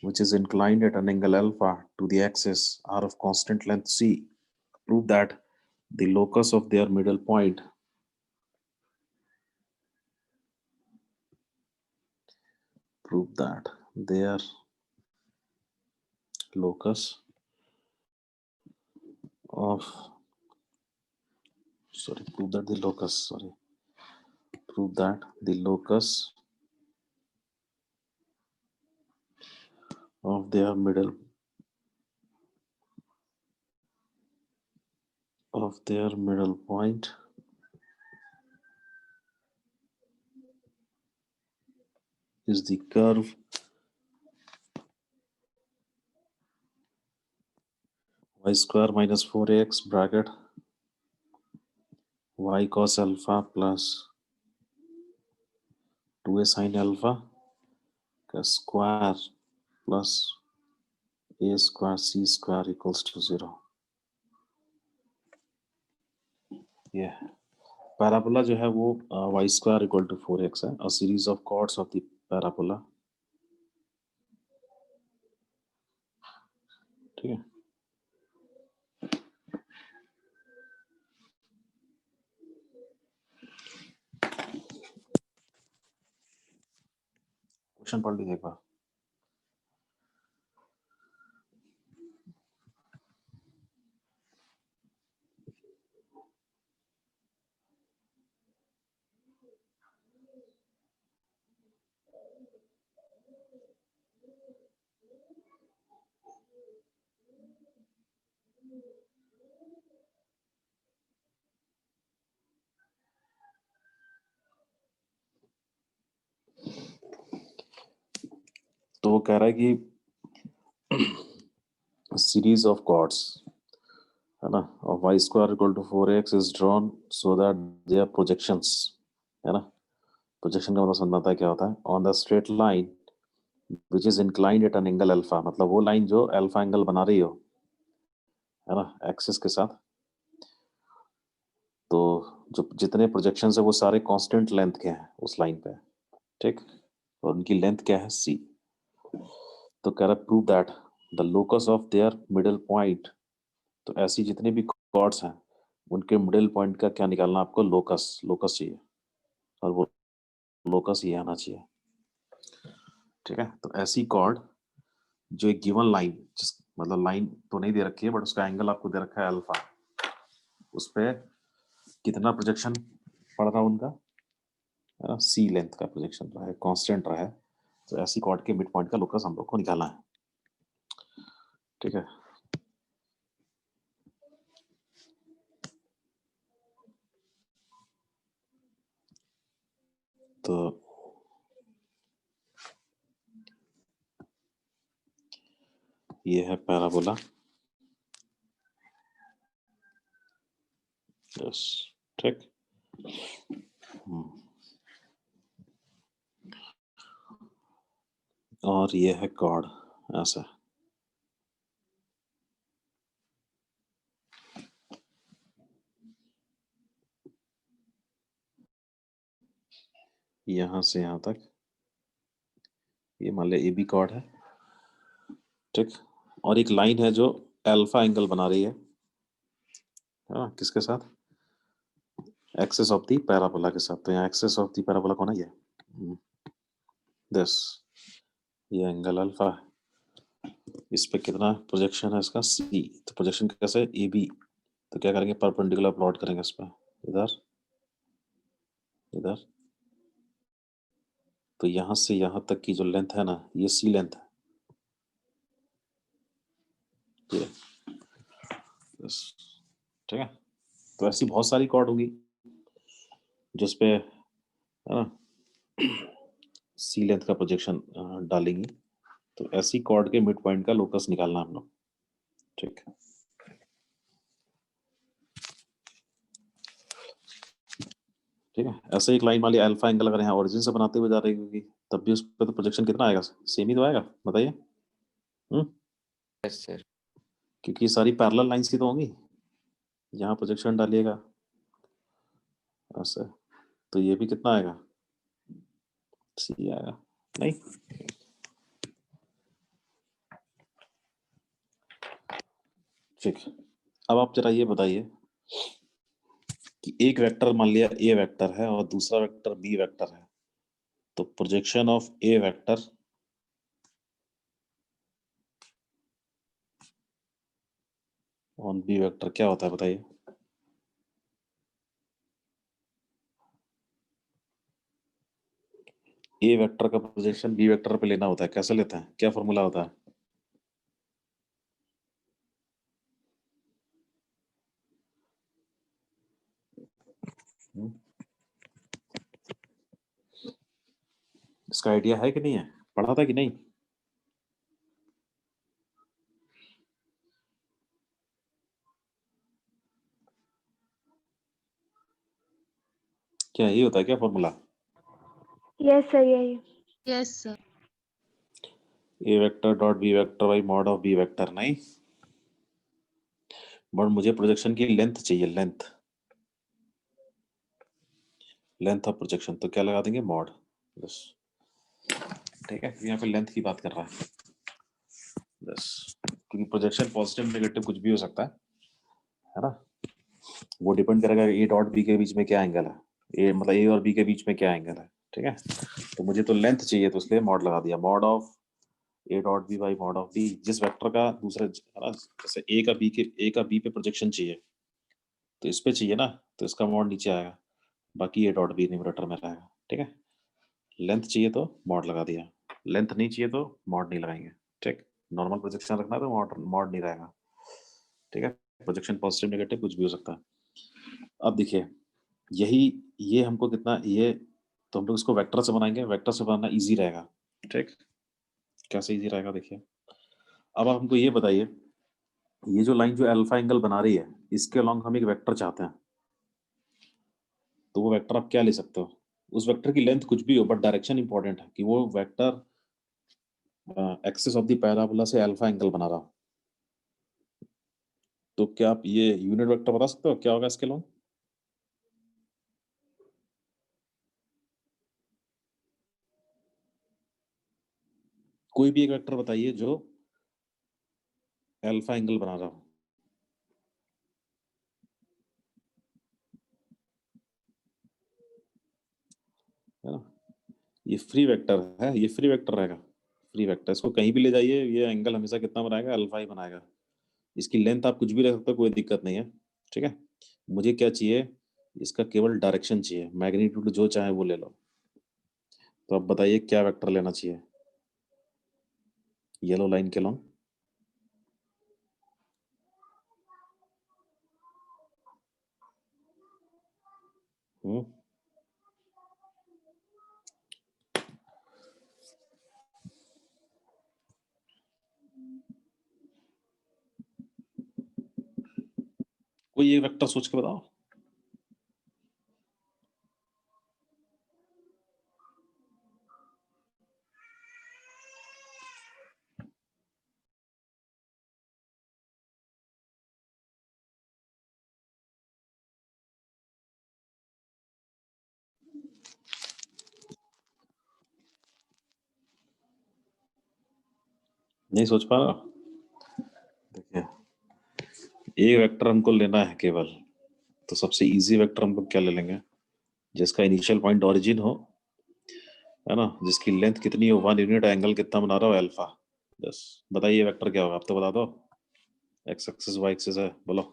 which is inclined at an angle alpha to the axis are of constant length c. Prove that the locus of their middle point prove that their locus of prove that the locus of their middle point is the curve y square minus 4ax bracket y cos alpha plus 2a sin alpha का square plus a square c square equals to 0. ये पैराबोला जो है वो y square equal to 4x है, a series of chords of the parabola, ठीक है। क्वेश्चन पढ़ लीजिए एक बार। तो वो कह रहा है कि सीरीज ऑफ कॉर्ड्स है ना, और y square equal to 4x is drawn so that they are projections, है ना। प्रोजेक्शन का मतलब समझ में आता है क्या होता है। On the straight line which is inclined at an angle alpha, मतलब वो लाइन जो अल्फा एंगल बना रही हो, है ना, एक्सिस के साथ। तो जो जितने प्रोजेक्शंस है वो सारे कांस्टेंट लेंथ के हैं उस लाइन पे, ठीक, और उनकी लेंथ क्या है c। तो कह रहा prove that the locus of their middle point, तो ऐसी जितने भी कॉर्ड्स हैं उनके मिडिल पॉइंट का क्या निकालना आपको, लोकस, लोकस चाहिए, और वो लोकस ये आना चाहिए, ठीक है। तो ऐसी कॉर्ड जो एक गिवन लाइन, जिस मतलब लाइन तो नहीं दे रखी है बट उसका एंगल आपको दे रखा है अल्फा, उस पे कितना प्रोजेक्शन पड़ रहा है उनका, सी लेंथ का प्रोजेक्शन रहा है, कांस्टेंट रहा है। तो ऐसी कॉर्ड के मिड पॉइंट का लोकस हम लोग को निकालना है, ठीक है। तो ये है पैराबोला, यस, ठीक। और ये है कॉर्ड ऐसा, यहां से यहां तक, ये मान ले ए बी कॉर्ड है, ठीक। और एक लाइन है जो अल्फा एंगल बना रही है, हाँ, किसके साथ, एक्सिस ऑफ दी पैराबोला के साथ। तो यहाँ एक्सिस ऑफ दी पैराबोला कौन है, ये दिस, ये एंगल अल्फा है, इस पे कितना प्रोजेक्शन है इसका सी। तो प्रोजेक्शन कैसे, ए बी, तो क्या करेंगे, परपेंडिकुलर प्लॉट करेंगे इस पे, इधर इधर। तो यहां से यहां तक की जो लेंथ है ना, ये सी लेंथ है, ये, बस, ठीक है। तो ऐसी बहुत सारी कॉर्ड होगी जिस पे, है ना, सी लेंथ का प्रोजेक्शन डालेंगी। तो ऐसी कॉर्ड के मिड पॉइंट का लोकस निकालना हम लोग, ठीक है। ठीक है, ऐसे एक लाइन मान लिया अल्फा एंगल अगर यहाँ ओरिजिन से बनाते हुए जा रही होगी, तब भी उस पर तो प्रोजेक्शन कितना आएगा, सेम ही तो आएगा, बताइए। Yes sir. क्योंकि ये सारी पैरेलल लाइंस ही तो होंगी, यहाँ प्रोजेक्शन डालिएगा ऐसे, तो ये भी कितना आएगा, सी आएगा, नहीं। ठीक, अब आप जरा ये बताइए कि एक वेक्टर मान लिया ए वेक्टर है और दूसरा वेक्टर बी वेक्टर है, तो projection of A vector on B vector क्या होता है, बताइए। ए वेक्टर का प्रोजेक्शन बी वेक्टर पे लेना होता है, कैसे लेते हैं, क्या फॉर्मूला होता है, इसका आइडिया है कि नहीं है, पढ़ा था कि नहीं। क्या ये होता है क्या फॉर्मूला, यस सर यही। Yes sir. A vector dot B vector by mod of B vector, नहीं, बट मुझे प्रोजेक्शन की लेंथ चाहिए, लेंथ, लेंथ ऑफ प्रोजेक्शन, तो क्या लगा देंगे, मॉड, बस, ठीक है। यहाँ पे लेंथ की बात कर रहा है, बस, क्योंकि प्रोजेक्शन पॉजिटिव नेगेटिव कुछ भी हो सकता है ना, वो डिपेंड करेगा ए डॉट बी के बीच में क्या एंगल है, ए मतलब ए और बी के बीच में क्या एंगल है, ठीक है। तो मुझे तो लेंथ चाहिए, तो इसलिए मॉड लगा दिया, mod of A dot B by mod of B, जिस वेक्टर का दूसरे, है ना, जैसे ए का बी पे प्रोजेक्शन चाहिए, तो इस पे चाहिए ना, तो इसका मॉड नीचे आएगा, बाकी ए डॉट बी न्यूमरेटर में रहेगा, ठीक है। लेंथ चाहिए तो मॉड लगा दिया, लेंथ नहीं चाहिए तो मॉड नहीं लगाएंगे, ठीक। नॉर्मल प्रोजेक्शन रखना है तो मॉड नहीं रहेगा, ठीक है। प्रोजेक्शन पॉजिटिव नेगेटिव कुछ भी हो सकता है। अब देखिए, यही, ये हमको कितना, ये तो हम लोग इसको वेक्टर से बनाएंगे, वेक्टर से बनाना इजी रहेगा, ठीक। कैसे इजी रहेगा देखिए। अब आप हमको ये बताइए, ये जो लाइन जो अल्फा एंगल बना रही है, इसके अलॉन्ग हम एक वेक्टर चाहते हैं, तो वो वेक्टर आप क्या ले सकते हो? उस वेक्टर की लेंथ कुछ भी हो, बट डायरेक्शन इंपॉर्टेंट है कि वो vector axis of the parabola से अल्फा एंगल बना रहा हो। तो क्या आप ये यूनिट वेक्टर बता सकते हो क्या होगा इसके अलॉन्ग? कोई भी एक वेक्टर बताइए जो अल्फा एंगल बना रहा हो। है ना, ये फ्री वेक्टर है, ये फ्री वेक्टर रहेगा, फ्री वेक्टर। इसको कहीं भी ले जाइए, ये एंगल हमेशा कितना बनाएगा? अल्फा ही बनाएगा। इसकी लेंथ आप कुछ भी रख सकते हो, कोई दिक्कत नहीं है, ठीक है। मुझे क्या चाहिए? इसका केवल डायरेक्शन चाहिए, मैग्नीट्यूड जो चाहे वो ले लो। तो अब बताइए क्या वेक्टर लेना चाहिए येलो लाइन के लॉन्ग? हम्म, कोई एक वेक्टर सोच के बताओ। नहीं सोच पा रहा? देखिए, एक वेक्टर हमको लेना है केवल, तो सबसे इजी वेक्टर हम लोग क्या ले लेंगे? जिसका इनिशियल पॉइंट ओरिजिन हो, है ना, जिसकी लेंथ कितनी हो, 1 यूनिट, एंगल कितना बना रहा हो? अल्फा। बस बताइए वेक्टर क्या होगा? आप तो बता दो। एक्स एक्सिस वाई एक्सिस है, बोलो।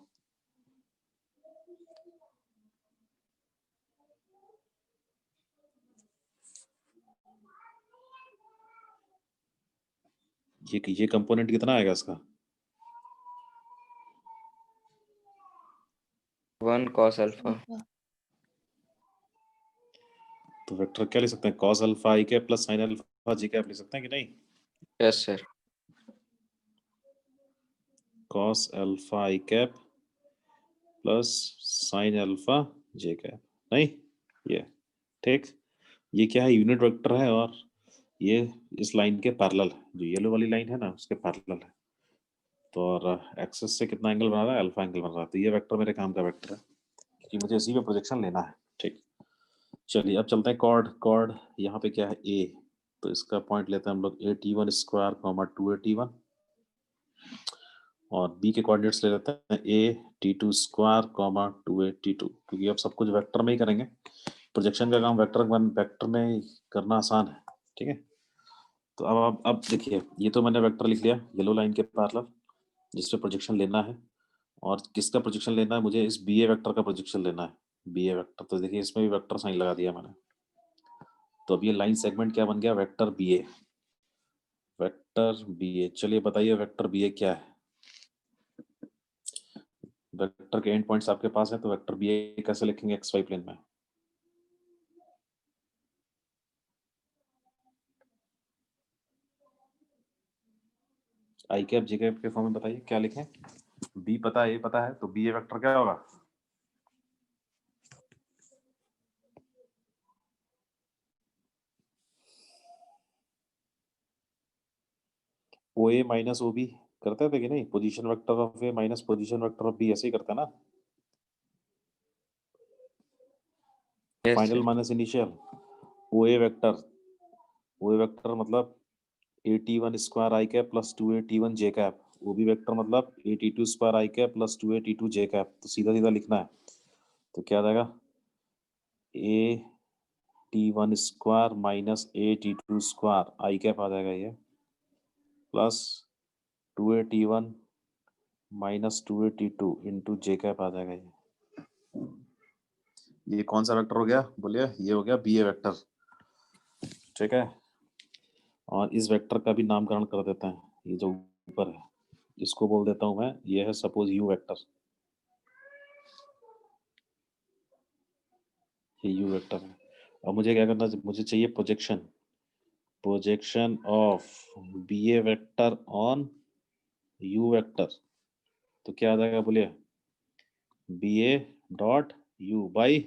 ये कंपोनेंट कितना आएगा इसका? 1 cos अल्फा। अल्फा। तो वेक्टर क्या ले सकते हैं? Cos alpha I cap plus sine alpha J cap ले सकते हैं कि नहीं? Yes sir. Cos alpha I cap plus sine alpha J cap, नहीं? ये ठीक, ये क्या है? यूनिट वेक्टर है, और ये इस लाइन के पैरेलल है, जो येलो वाली लाइन है ना उसके पैरेलल है। तो और एक्सिस से कितना एंगल बना रहा है? अल्फा एंगल बना रहा है। तो ये वेक्टर मेरे काम का वेक्टर है, क्योंकि मुझे इसी पे प्रोजेक्शन लेना है। ठीक, चलिए अब चलते हैं कॉर्ड। कॉर्ड यहाँ पे क्या है? ए। तो इसका पॉइंट लेते हैं हम लोग a t1 square comma 2a t1, और बी के कोऑर्डिनेट्स ले लेते हैं a t2 square comma 2a t2, क्योंकि अब सब कुछ वेक्टर में ही करेंगे। प्रोजेक्शन का काम वेक्टर में करना आसान है, ठीक है। तो अब देखिए, ये तो मैंने वेक्टर लिख लिया येलो लाइन के पैरेलल, जिस पे प्रोजेक्शन लेना है। और किसका प्रोजेक्शन लेना है मुझे? इस बी ए वेक्टर का प्रोजेक्शन लेना है, बी ए वेक्टर। तो देखिए इसमें भी वेक्टर साइन लगा दिया मैंने। तो अब ये लाइन सेगमेंट क्या बन गया? Vector B A, vector B ए। चलिए बताइए वेक्टर बी ए क्या है? वेक्टर के एंड पॉइंट्स आपके पास है, तो वेक्टर बी ए कैसे लिखेंगे एक्स वाई प्लेन में? आई कैप जे कैप के फॉर्म में बताइए क्या लिखें? बी पता है, ए पता है, तो बी ए वेक्टर क्या होगा? ओ ए माइनस ओ बी करते थे कि नहीं? Position vector of A minus position vector of B, ऐसे ही करते हैं ना? Yes final sir. Minus initial. O A vector, O A vector मतलब a t1 square I cap plus 2a t1 J cap. वो भी वेक्टर मतलब a t2 square I cap plus 2a t2 J cap. तो सीधा सीधा लिखना है, तो क्या आ जाएगा? a t1 square minus a t2 square I cap आ जाएगा ये, plus 2a t1 minus 2a t2 into J cap आ जाएगा ये कौन सा वेक्टर हो गया बोलिए? ये हो गया बी ए वेक्टर, ठीक है। और इस वेक्टर का भी नामकरण कर देते हैं, ये जो ऊपर है इसको बोल देता हूं मैं, ये है सपोज यू वेक्टर, ये यू वेक्टर है। अब मुझे क्या करना है? मुझे चाहिए projection, projection of B A vector on U vector, तो क्या आ जाएगा बोलिए, B A dot U by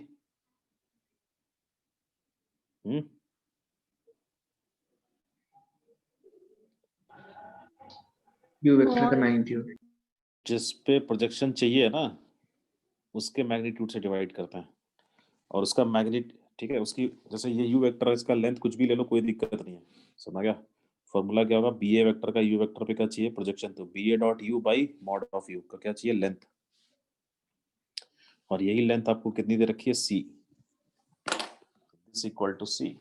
U vector का मैग्नीट्यूड। जिस पे प्रोजेक्शन चाहिए ना उसके मैग्नीट्यूड से डिवाइड करते हैं, और उसका मैग्नीट, ठीक है, उसकी जैसे ये यू वेक्टर है, इसका लेंथ कुछ भी ले लो, कोई दिक्कत नहीं है, समझ गया। फॉर्मूला क्या होगा, बी ए वेक्टर का यू वेक्टर पे क्या चाहिए प्रोजेक्शन, तो B A dot U by mod of U का क्या चाहिए लेंथ, और यही लेंथ आपको कितनी दे रखी है, सी, दिस इक्वल टू सी।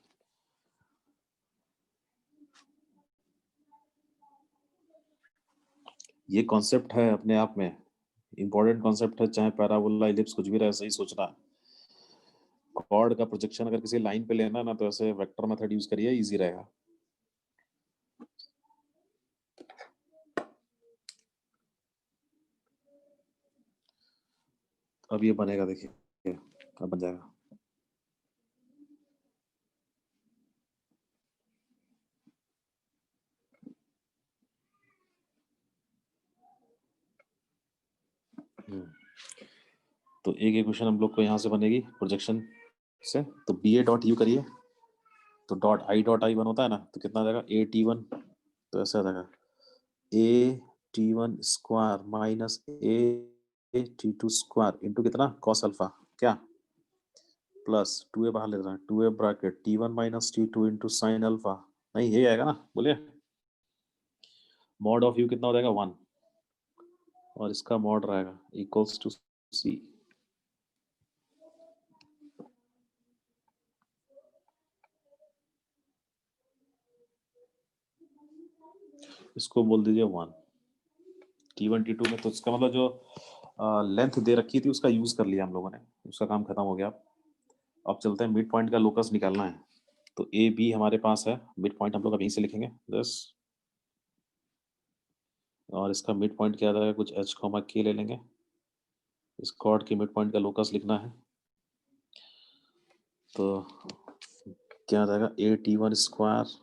ये कॉन्सेप्ट है अपने आप में इंपॉर्टेंट कॉन्सेप्ट है, चाहे पैराबोला इलिप्स कुछ भी रहे, सही सोचना। कॉर्ड का प्रोजेक्शन अगर किसी लाइन पे लेना ना तो ऐसे वेक्टर मेथड यूज करिए, इजी रहेगा। अब ये बनेगा, देखिए अब बन जाएगा। तो एक इक्वेशन हम लोग को यहाँ से बनेगी प्रोजेक्शन से, तो बी ए डॉट यू करिए, तो डॉट आई वन होता है ना, तो कितना आ जाएगा ए टी वन, तो ऐसे आ जाएगा a t one square minus a t two square into कितना कॉस अल्फा, क्या प्लस 2a बाहर ले रहा है, 2a bracket t one minus t two into sine alpha, नहीं ये आएगा ना, बोलिए मॉड ऑफ यू कितना हो जाएगा 1, और इसका मॉड रहेगा इक्वल्स टू सी। इसको बोल दीजिए 1, T1 T2 में, तो इसका मतलब जो लेंथ दे रखी थी उसका यूज कर लिया हम लोगों ने, उसका काम खत्म हो गया। अब चलते हैं मिड पॉइंट का लोकस निकालना है, तो ए बी हमारे पास है, मिड पॉइंट हम लोग अब यहीं से लिखेंगे बस, और इसका मिड पॉइंट क्या आ जाएगा, कुछ h कॉमा k ले लेंगे, इस कॉर्ड के मिड पॉइंट का लोकस लिखना है, तो क्या आ जाएगा a t one square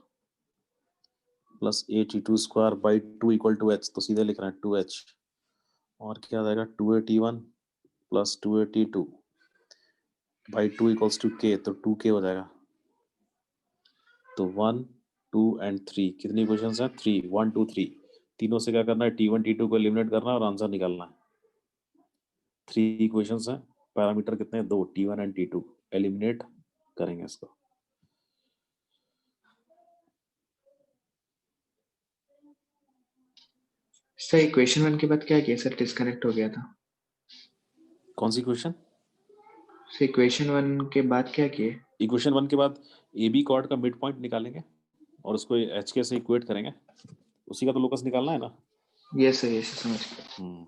plus a t two square by 2 equal to h, तो सीधे लिख रहे हैं 2h, और क्या आ जाएगा 2a t1 plus 2a t2 by 2 equals to k, तो 2k हो जाएगा। तो 1 2 एंड 3 कितनी इक्वेशंस हैं, 3, 1 2 3, तीनों से क्या करना है, T1 T2 को एलिमिनेट करना है और आंसर निकालना है। 3 इक्वेशंस हैं, पैरामीटर कितने हैं, 2, T1 एंड T2, एलिमिनेट करेंगे इसको। सर इक्वेशन 1 के बाद क्या किया सर, डिस्कनेक्ट हो गया था। कौन सी इक्वेशन, सर इक्वेशन 1 के बाद क्या किए। इक्वेशन 1 के बाद ए बी कॉर्ड का मिड पॉइंट निकालेंगे और उसको एच के से इक्वेट करेंगे, उसी का तो लोकस निकालना है ना। यस सर समझ गया।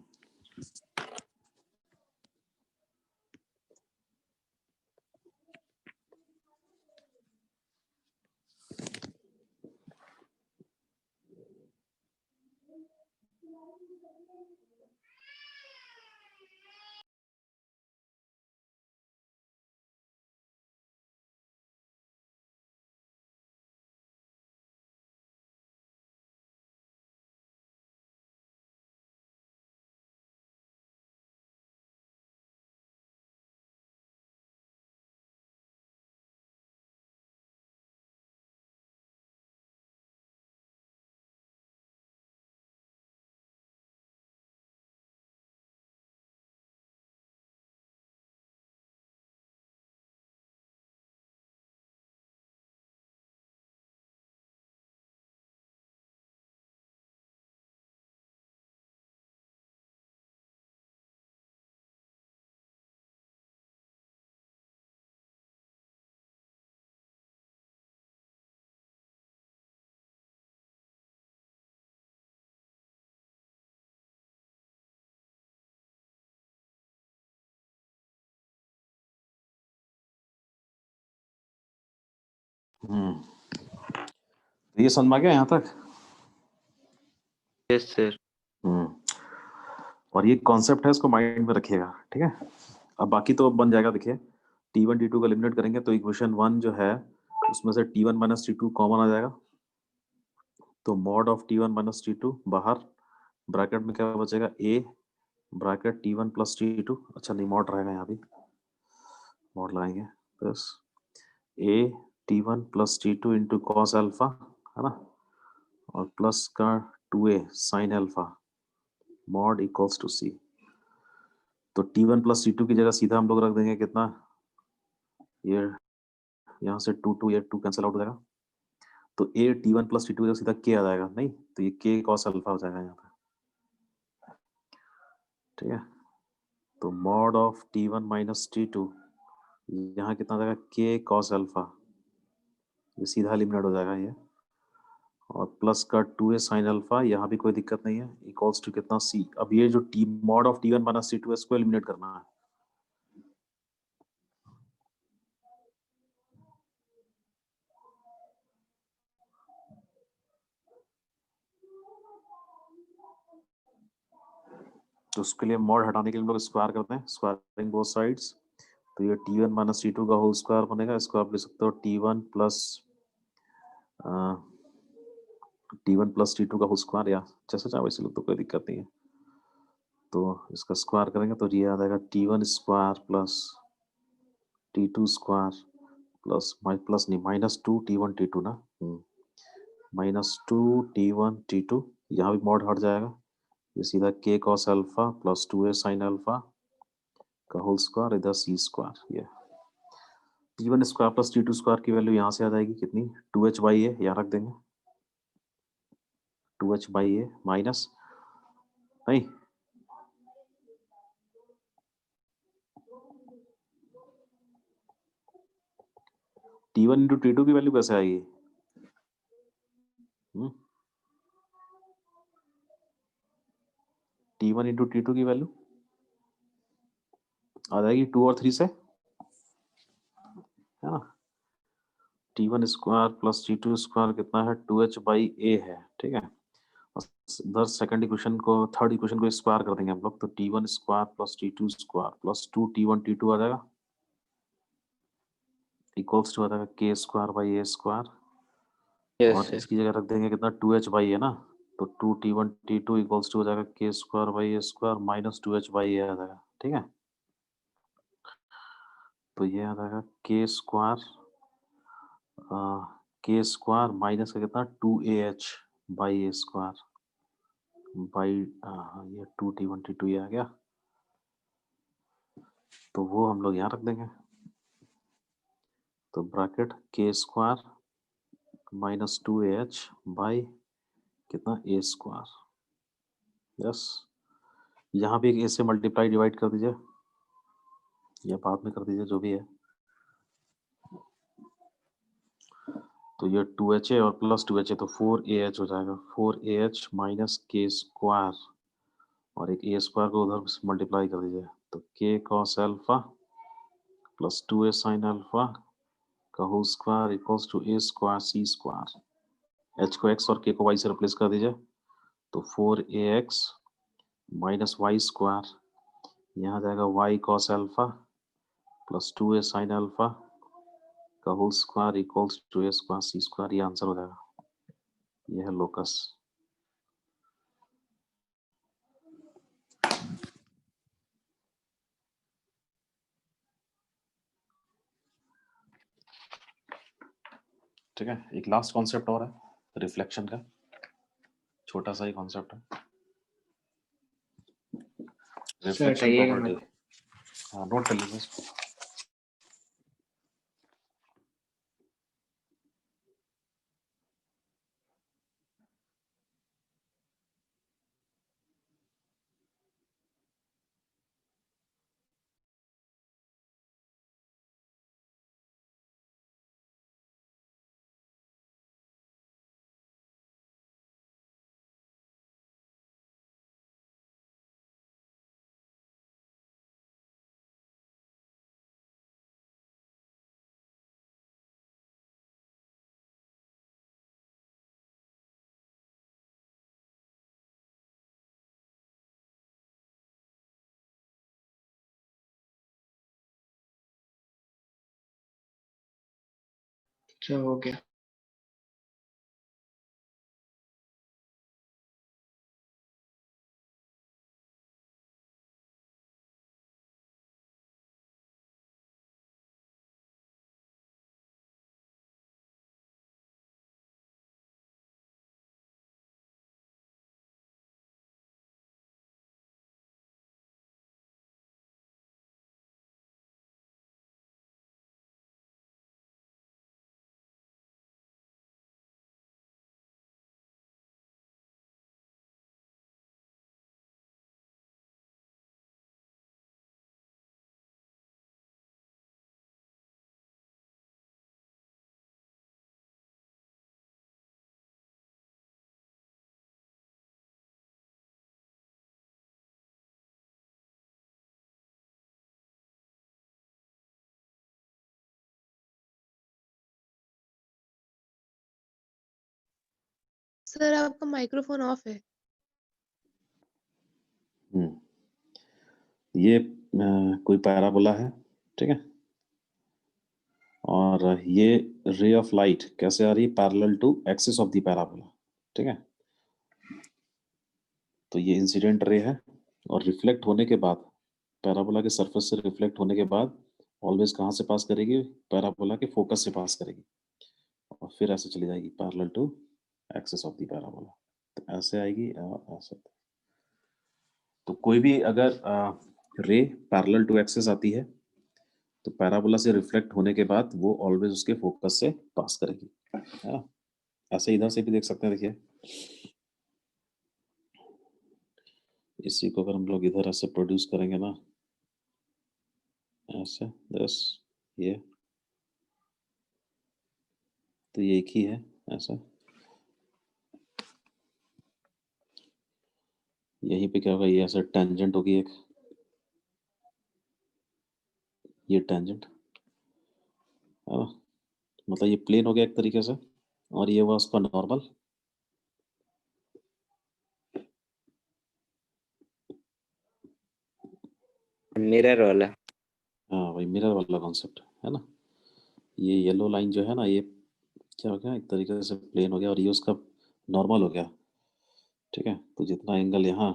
ये समझ में आ गया यहाँ तक। Yes sir. और ये कॉन्सेप्ट है, इसको माइंड में रखिएगा, ठीक है। अब बाकी तो बन जाएगा, देखिए T1 T2 को एलिमिनेट करेंगे तो इक्वेशन 1 जो है उसमें से T1 माइनस T2 कॉमन आ जाएगा, तो mod of T1 minus T2 बाहर, ब्रैकेट में क्या बचेगा, A bracket T1 plus T2, अच्छा नहीं मॉड रहेगा यहाँ भी, मॉड लगाएंगे, plus A T1 plus T2 into cos alpha, है ना, और प्लस का 2A sine alpha, mod equals to C। तो T1 प्लस T2 की जगह सीधा हम लोग रख देंगे कितना, ये यहाँ से 2 ये 2 कैंसिल आउट हो जाएगा, तो A T1 प्लस T2 की जगह सीधा K आ जाएगा, नहीं तो ये K कॉस अल्फा हो जाएगा यहाँ पे, ठीक है। तो mod of T1 minus T2, यहाँ कितना आ जाएगा, K कॉस अल्फा, ये सीधा एलिमिनेट हो जाएगा ये, और प्लस का 2A साइन अल्फा, यहाँ भी कोई दिक्कत नहीं है, इक्वल्स टू कितना C। अब ये जो T mod of T1 minus T2 है इसको एलिमिनेट करना है, तो उसके लिए मॉड हटाने के लिए हम लोग स्क्वायर करते हैं, स्क्वायरिंग बोथ साइड्स, तो ये T1 माइनस T2 का होल स्क्वायर बनेगा, इसको आप लिख सकते हो T1 plus T1 plus T2 का होल स्क्वायर, या जैसे चाहे वैसे लिख दो, कोई दिक्कत नहीं है। तो इसका स्क्वायर करेंगे तो ये आ जाएगा T1 square plus T2 square plus plus नहीं -2 T1 T2 ना, -2 T1 T2, यहाँ भी मॉड हट जाएगा, ये सीधा K cos alpha plus 2A sine alpha का होल स्क्वायर, इधर C स्क्वायर, ये T1 square plus T2 square की वैल्यू यहाँ से आ जाएगी कितनी, 2H बाई A, यहाँ रख देंगे 2H बाई A माइनस, नहीं T1 इंटू T2 की वैल्यू कैसे आएगी, T1 इंटू T2 की वैल्यू आ जाएगी 2 और 3 से, है ना, T1 square plus T2 square कितना है, 2H बाई A है, ठीक है। इधर सेकंड इक्वेशन को, थर्ड इक्वेशन को स्क्वायर कर देंगे हम लोग, तो T1 square plus T2 square plus 2 T1 T2 आ जाएगा, इक्वल्स टू आ जाएगा K square by A square, yes और सर। इसकी जगह रख देंगे कितना, 2H बाई A ना, तो 2 T1 T2 इक्वल्स टू हो जाएगा K square by A square minus 2H by A आ जाएगा, ठीक है। तो ये आ जाएगा K स्क्वायर माइनस का कितना, 2AH by A square by, ये 2 T1 T2 ये आ गया, तो वो हम लोग यहाँ रख देंगे, तो bracket K square minus 2AH by कितना, A स्क्वायर, यस, यहाँ भी एक A से मल्टीप्लाई डिवाइड कर दीजिए, या बाद में कर दीजिए जो भी है, तो ये 2HA और प्लस 2HA तो 4AH हो जाएगा, 4AH माइनस K स्क्वायर, और एक A स्क्वायर को उधर मल्टीप्लाई कर दीजिए, तो K cos alpha plus 2A sine alpha का whole square equals to A square C square, H को X और K को Y से रिप्लेस कर दीजिए, तो 4AX माइनस Y स्क्वायर, यहाँ जाएगा Y cos alpha plus 2A sine alpha का whole square equals to A square C square, ये आंसर हो जाएगा, ये है लोकस। ठीक है, एक लास्ट कॉन्सेप्ट और है रिफ्लेक्शन का, छोटा सा ही कॉन्सेप्ट है, रिफ्लेक्शन बताइएगा प्रॉपर्टी, मेरे को। हाँ नोट कर लीजिए इसको। अच्छा हो गया। सर आपका माइक्रोफोन ऑफ है। ये कोई पैराबोला है, ठीक है, और ये रे ऑफ लाइट कैसे आ रही है, parallel to axis of the parabola, ठीक है। तो ये इंसिडेंट रे है और रिफ्लेक्ट होने के बाद पैराबोला के सरफेस से रिफ्लेक्ट होने के बाद ऑलवेज कहाँ से पास करेगी, पैराबोला के फोकस से पास करेगी और फिर ऐसे चली जाएगी parallel to axis of the parabola. तो ऐसे आएगी और ऐसे। तो कोई भी अगर रे पैरेलल टू एक्सिस आती है तो पैराबोला से रिफ्लेक्ट होने के बाद वो ऑलवेज उसके फोकस से पास करेगी, है ना। ऐसे इधर से भी देख सकते हैं, देखिए इसी को अगर हम लोग इधर ऐसे प्रोड्यूस करेंगे ना, ऐसे दिस, ये तो ये एक ही है ऐसा। यहीं पे क्या होगा, ये ऐसे टेंजेंट होगी एक, ये टेंजेंट है ना, मतलब ये प्लेन हो गया एक तरीके से, और ये हुआ उसका नॉर्मल। मिरर वाला। हाँ भाई, मिरर वाला कॉन्सेप्ट है ना। ये येलो लाइन जो है ना, ये क्या हो गया, एक तरीके से प्लेन हो गया और ये उसका नॉर्मल हो गया, ठीक है। तो जितना एंगल यहाँ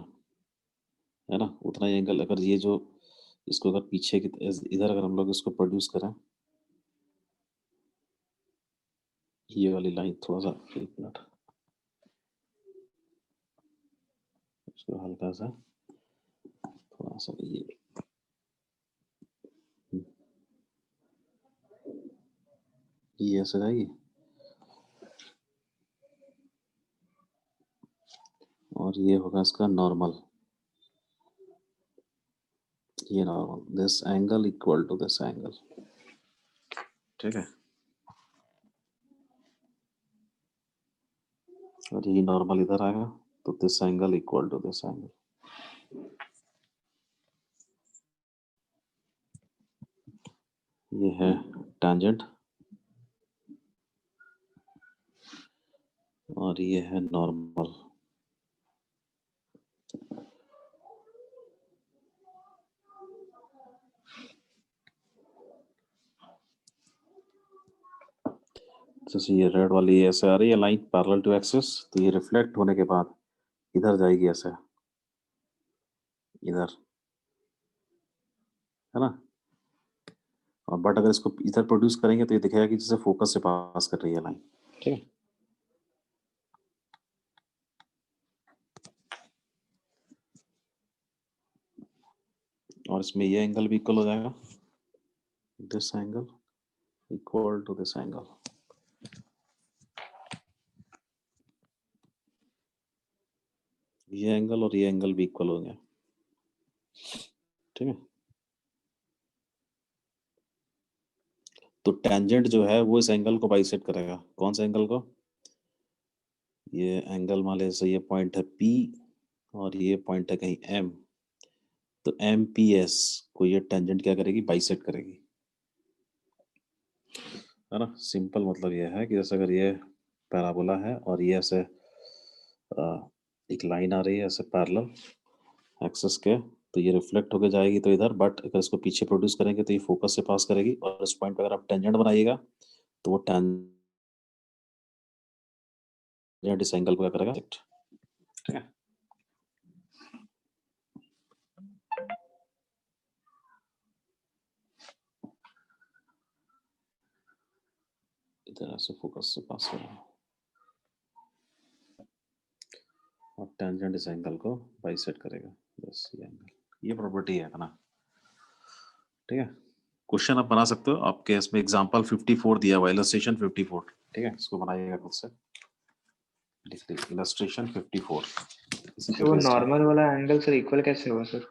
है ना, उतना ही एंगल अगर ये जो इसको अगर पीछे की इधर अगर हम लोग इसको प्रोड्यूस करें, ये वाली लाइन थोड़ा सा, एक मिनट इसको हल्का सा थोड़ा सा ये ऐसे जाएगी और ये होगा इसका नॉर्मल, ये normal, this angle equal to this angle, ठीक है। और ये नॉर्मल इधर आएगा तो this angle equal to this angle. ये है टेंजेंट और ये है नॉर्मल। जैसे ये रेड वाली ऐसे आ रही है लाइन पैरेलल टू एक्सिस, तो ये रिफ्लेक्ट होने के बाद इधर जाएगी ऐसे, इधर, है ना। और बट अगर इसको इधर प्रोड्यूस करेंगे तो ये दिखेगा कि जैसे फोकस से पास कर रही है लाइन, ठीक है। और इसमें ये एंगल भी इक्वल हो जाएगा, this angle equal to this angle. ये एंगल और ये एंगल भी इक्वल हो गया, ठीक है। तो टेंजेंट जो है वो इस एंगल को बाइसेक्ट करेगा, कौन सा एंगल को, ये एंगल मान लीजिए से ये पॉइंट है P और ये पॉइंट है कहीं M, तो MPS को ये टेंजेंट क्या करेगी, बाइसेक्ट करेगी, है ना। सिंपल मतलब ये है कि जैसे अगर ये पैराबोला है और ये ऐसे एक लाइन आ रही है ऐसे पैरेलल एक्सिस के, तो ये रिफ्लेक्ट होके जाएगी तो इधर, बट अगर इसको पीछे प्रोड्यूस करेंगे तो ये फोकस से पास करेगी और इस पॉइंट पे अगर आप टेंजेंट बनाइएगा तो वो टेंजेंट इस एंगल को क्या करेगा, ठीक है। इधर ऐसे फोकस से पास करेगा और टेंजेंट इस एंगल को बाइसेक्ट करेगा, बस ये एंगल, ये प्रॉपर्टी है ना, ठीक है। क्वेश्चन आप बना सकते हो, आपके इसमें एग्जांपल 54 दिया हुआ है, इलस्ट्रेशन 54, ठीक है। इसको बनाइएगा खुद से, लिख लीजिए इलस्ट्रेशन 54। सर वो नॉर्मल वाला एंगल सर इक्वल कैसे हुआ सर?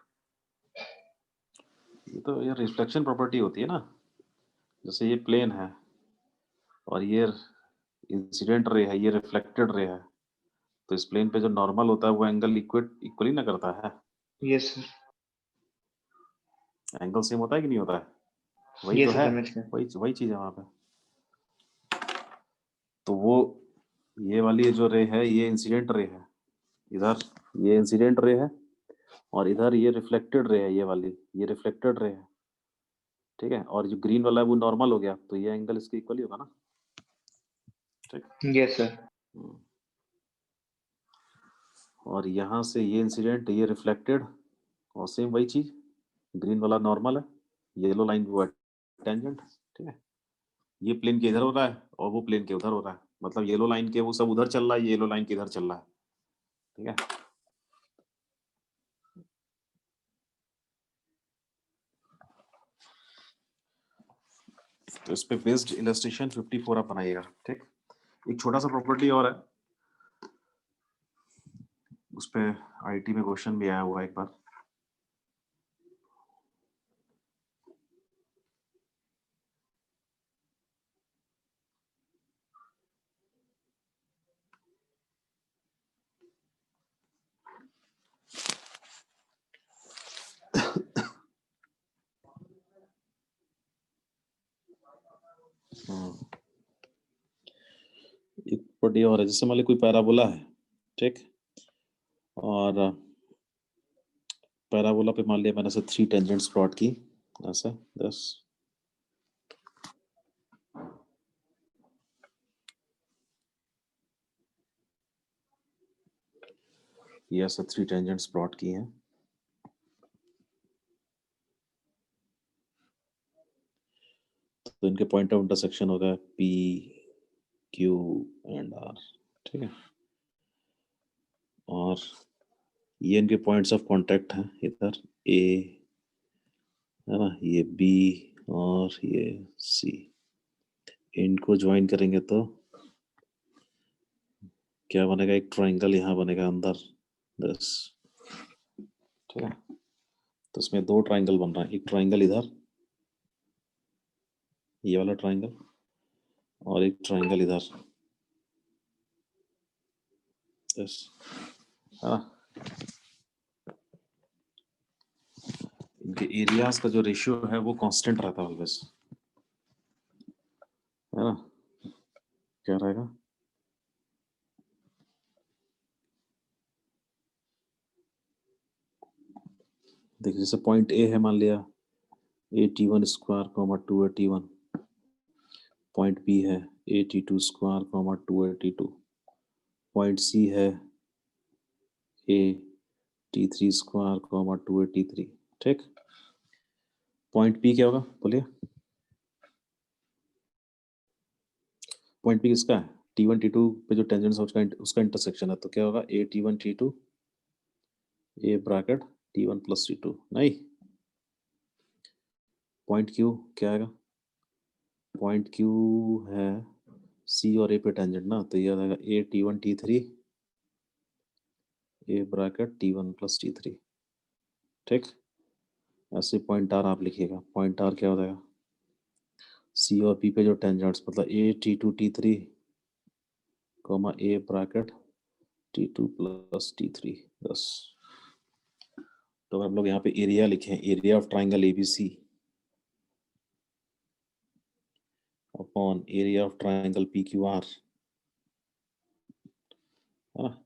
ये तो ये रिफ्लेक्शन प्रॉपर्टी होती है ना, जैसे ये प्लेन है और ये इंसिडेंट रे है, ये रिफ्लेक्टेड रे है, तो इस प्लेन पे जो नॉर्मल होता है वो एंगल इक्वली ना करता है। Yes sir. एंगल सेम होता है कि नहीं होता है, वही ये तो सर है, समझ गया। वही चीज है वहां पे। तो वो ये वाली जो रे है ये इंसिडेंट रे है, इधर ये इंसिडेंट रे है और इधर ये रिफ्लेक्टेड रे है, ये वाली ये रिफ्लेक्टेड रे है, ठीक है। और जो ग्रीन वाला है वो नॉर्मल हो गया, तो ये एंगल इसके इक्वल ही होगा ना, ठीक। Yes sir. और यहाँ से ये इंसिडेंट ये रिफ्लेक्टेड और सेम वही चीज, ग्रीन वाला नॉर्मल है, येलो लाइन वो टेंजेंट, ठीक है। ये प्लेन के इधर हो रहा है और वो प्लेन के उधर हो रहा है, मतलब येलो लाइन के वो सब उधर चल रहा है, येलो लाइन के इधर चल रहा है, ठीक है। तो इस पे बेस्ड इलस्ट्रेशन 54 आप बनाइएगा, ठीक। एक छोटा सा प्रॉपर्टी और है, उस पे आईटी में क्वेश्चन भी आया हुआ है एक बार। एक प्रॉपर्टी और है, जैसे मान ली कोई पैराबोला है, ठीक, और पैराबोला पे मान लिया मैंने से 3 टेंजेंट्स प्लॉट की ऐसे 10, ये ऐसे 3 टेंजेंट्स प्लॉट की हैं, तो इनके पॉइंट ऑफ इंटरसेक्शन होगा P Q एंड R, ठीक है। और ये इनके पॉइंट्स ऑफ कांटेक्ट हैं, इधर A है ना, ये B और ये C, इनको ज्वाइन करेंगे तो क्या बनेगा, एक ट्रायंगल यहाँ बनेगा अंदर 10, ठीक है। तो इसमें 2 ट्रायंगल बन रहा है, एक ट्रायंगल इधर ये वाला ट्रायंगल और एक ट्रायंगल इधर, यस, हाँ। इनके एरियाज का जो रेशियो है वो कांस्टेंट रहता है ऑलवेज, है ना। क्या रहेगा, देखिए जैसे पॉइंट ए है, मान लिया AT1 square 2AT1, point B है AT2 स्क्वायर 2AT2, पॉइंट सी है AT3 स्क्वायर 2AT3, ठीक। पॉइंट पी क्या होगा बोलिए, पॉइंट पी किसका है, T1 T2 पे जो टेंजेंट्स है उसका इंटरसेक्शन है, तो क्या होगा AT1 T2 A bracket T1 plus T2, नहीं। पॉइंट क्यू क्या आएगा, पॉइंट क्यू है सी और ए पे टेंजेंट ना, तो ये आ जाएगा AT1 T3 A bracket T1 plus T3, ठीक। ऐसे पॉइंट आर आप लिखिएगा, पॉइंट आर क्या हो जाएगा, सी और पी पे जो टेंजेंट्स, मतलब AT2 T3 comma A bracket T2 plus T3, बस। तो हम लोग यहाँ पे एरिया लिखें, area of triangle ABC upon area of triangle PQR, है ना।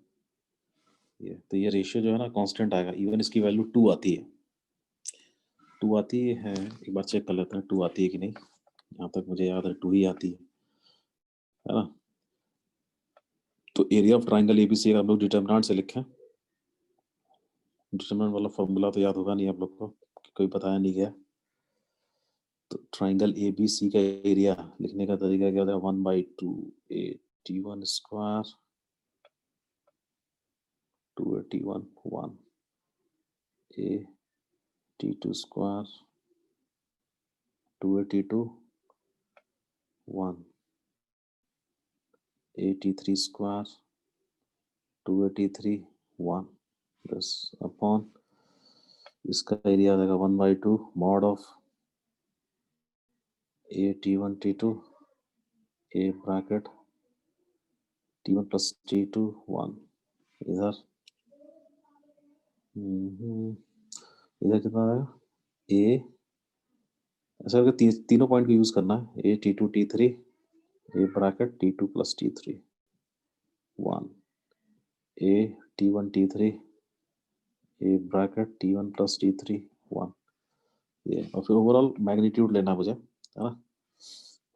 ये तो ये रेशियो जो है ना कांस्टेंट आएगा, इवन इसकी वैल्यू 2 आती है, 2 आती है, एक बार चेक कर लेते हैं 2 आती है कि नहीं। यहाँ तक मुझे याद है 2 ही आती है ना। तो एरिया ऑफ ट्राइंगल ABC का हम लोग डिटर्मिनेंट से लिखें, डिटर्मिनेंट वाला फॉर्मूला तो याद होगा नहीं आप लोग को, कोई बताया नहीं गया। तो ट्राइंगल ABC का एरिया लिखने का तरीका क्या होता है, 1/2 AT1 square 2AT1 1 AT2 square 2AT2 1 AT3 square 2AT3 1, बस अपॉन इसका एरिया आ जाएगा 1/2 mod of AT1 T2 A bracket T1 plus T2 1, इधर इधर कितना आएगा A, ऐसा करके तीनों पॉइंट को यूज करना है, AT2 T3 A bracket T2 plus T3, 1 a t1 t3 a bracket t1 plus t3 1 ये, और फिर ओवरऑल मैग्नीट्यूड लेना मुझे, है ना।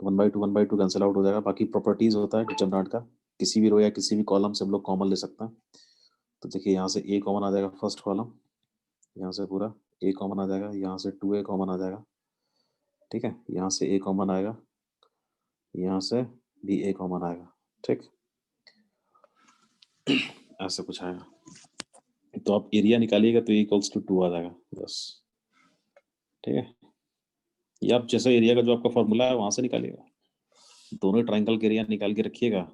1/2 कैंसिल आउट हो जाएगा। बाकी प्रॉपर्टीज होता है डिटरमिनेंट का, किसी भी रो या किसी भी कॉलम से हम लोग कॉमन ले सकते हैं। तो देखिए यहाँ से a कॉमन आ जाएगा फर्स्ट कॉलम, यहाँ से पूरा a कॉमन आ जाएगा, यहाँ से 2a कॉमन आ जाएगा, ठीक है। यहाँ से a कॉमन आएगा, यहाँ से भी a कॉमन आएगा, ठीक। ऐसे कुछ आएगा। तो आप एरिया निकालिएगा तो इक्वल्स टू 2 आ जाएगा बस, ठीक है। या आप जैसे एरिया का जो आपका फॉर्मूला है वहां से निकालिएगा, दोनों ट्राइंगल के एरिया निकाल के रखिएगा।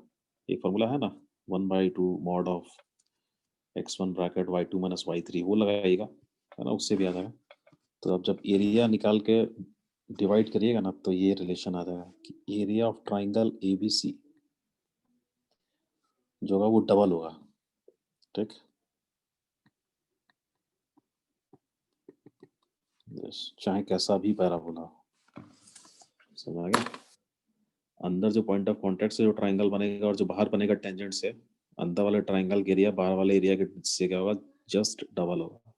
एक फॉर्मूला है ना 1/2 mod of x1 bracket y2 minus y3, वो लगाइएगा, है ना, उससे भी आ जाएगा। तो अब जब एरिया निकाल के डिवाइड करिएगा ना तो ये रिलेशन आ जाएगा कि एरिया ऑफ ट्राइंगल ABC जो होगा वो डबल होगा, ठीक। चाहे कैसा भी पैराबोला हो, समझ आ गया। अंदर जो पॉइंट ऑफ कांटेक्ट से जो ट्राइंगल बनेगा और जो बाहर बनेगा टेंजेंट से, अंदर वाले ट्राइंगल के एरिया बाहर वाले एरिया के से क्या होगा, जस्ट डबल होगा।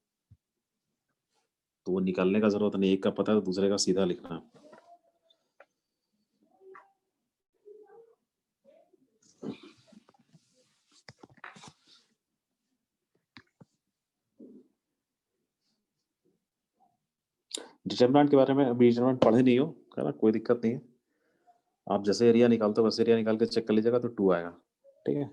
तो वो निकालने का जरूरत नहीं, एक का पता है तो दूसरे का सीधा लिखना है। डिटरमिनेंट के बारे में अभी डिटरमिनेंट पढ़े नहीं हो, है ना, कोई दिक्कत नहीं है। आप जैसे एरिया निकालते हो वैसे एरिया निकाल के चेक कर लीजिएगा तो 2 आएगा, ठीक है।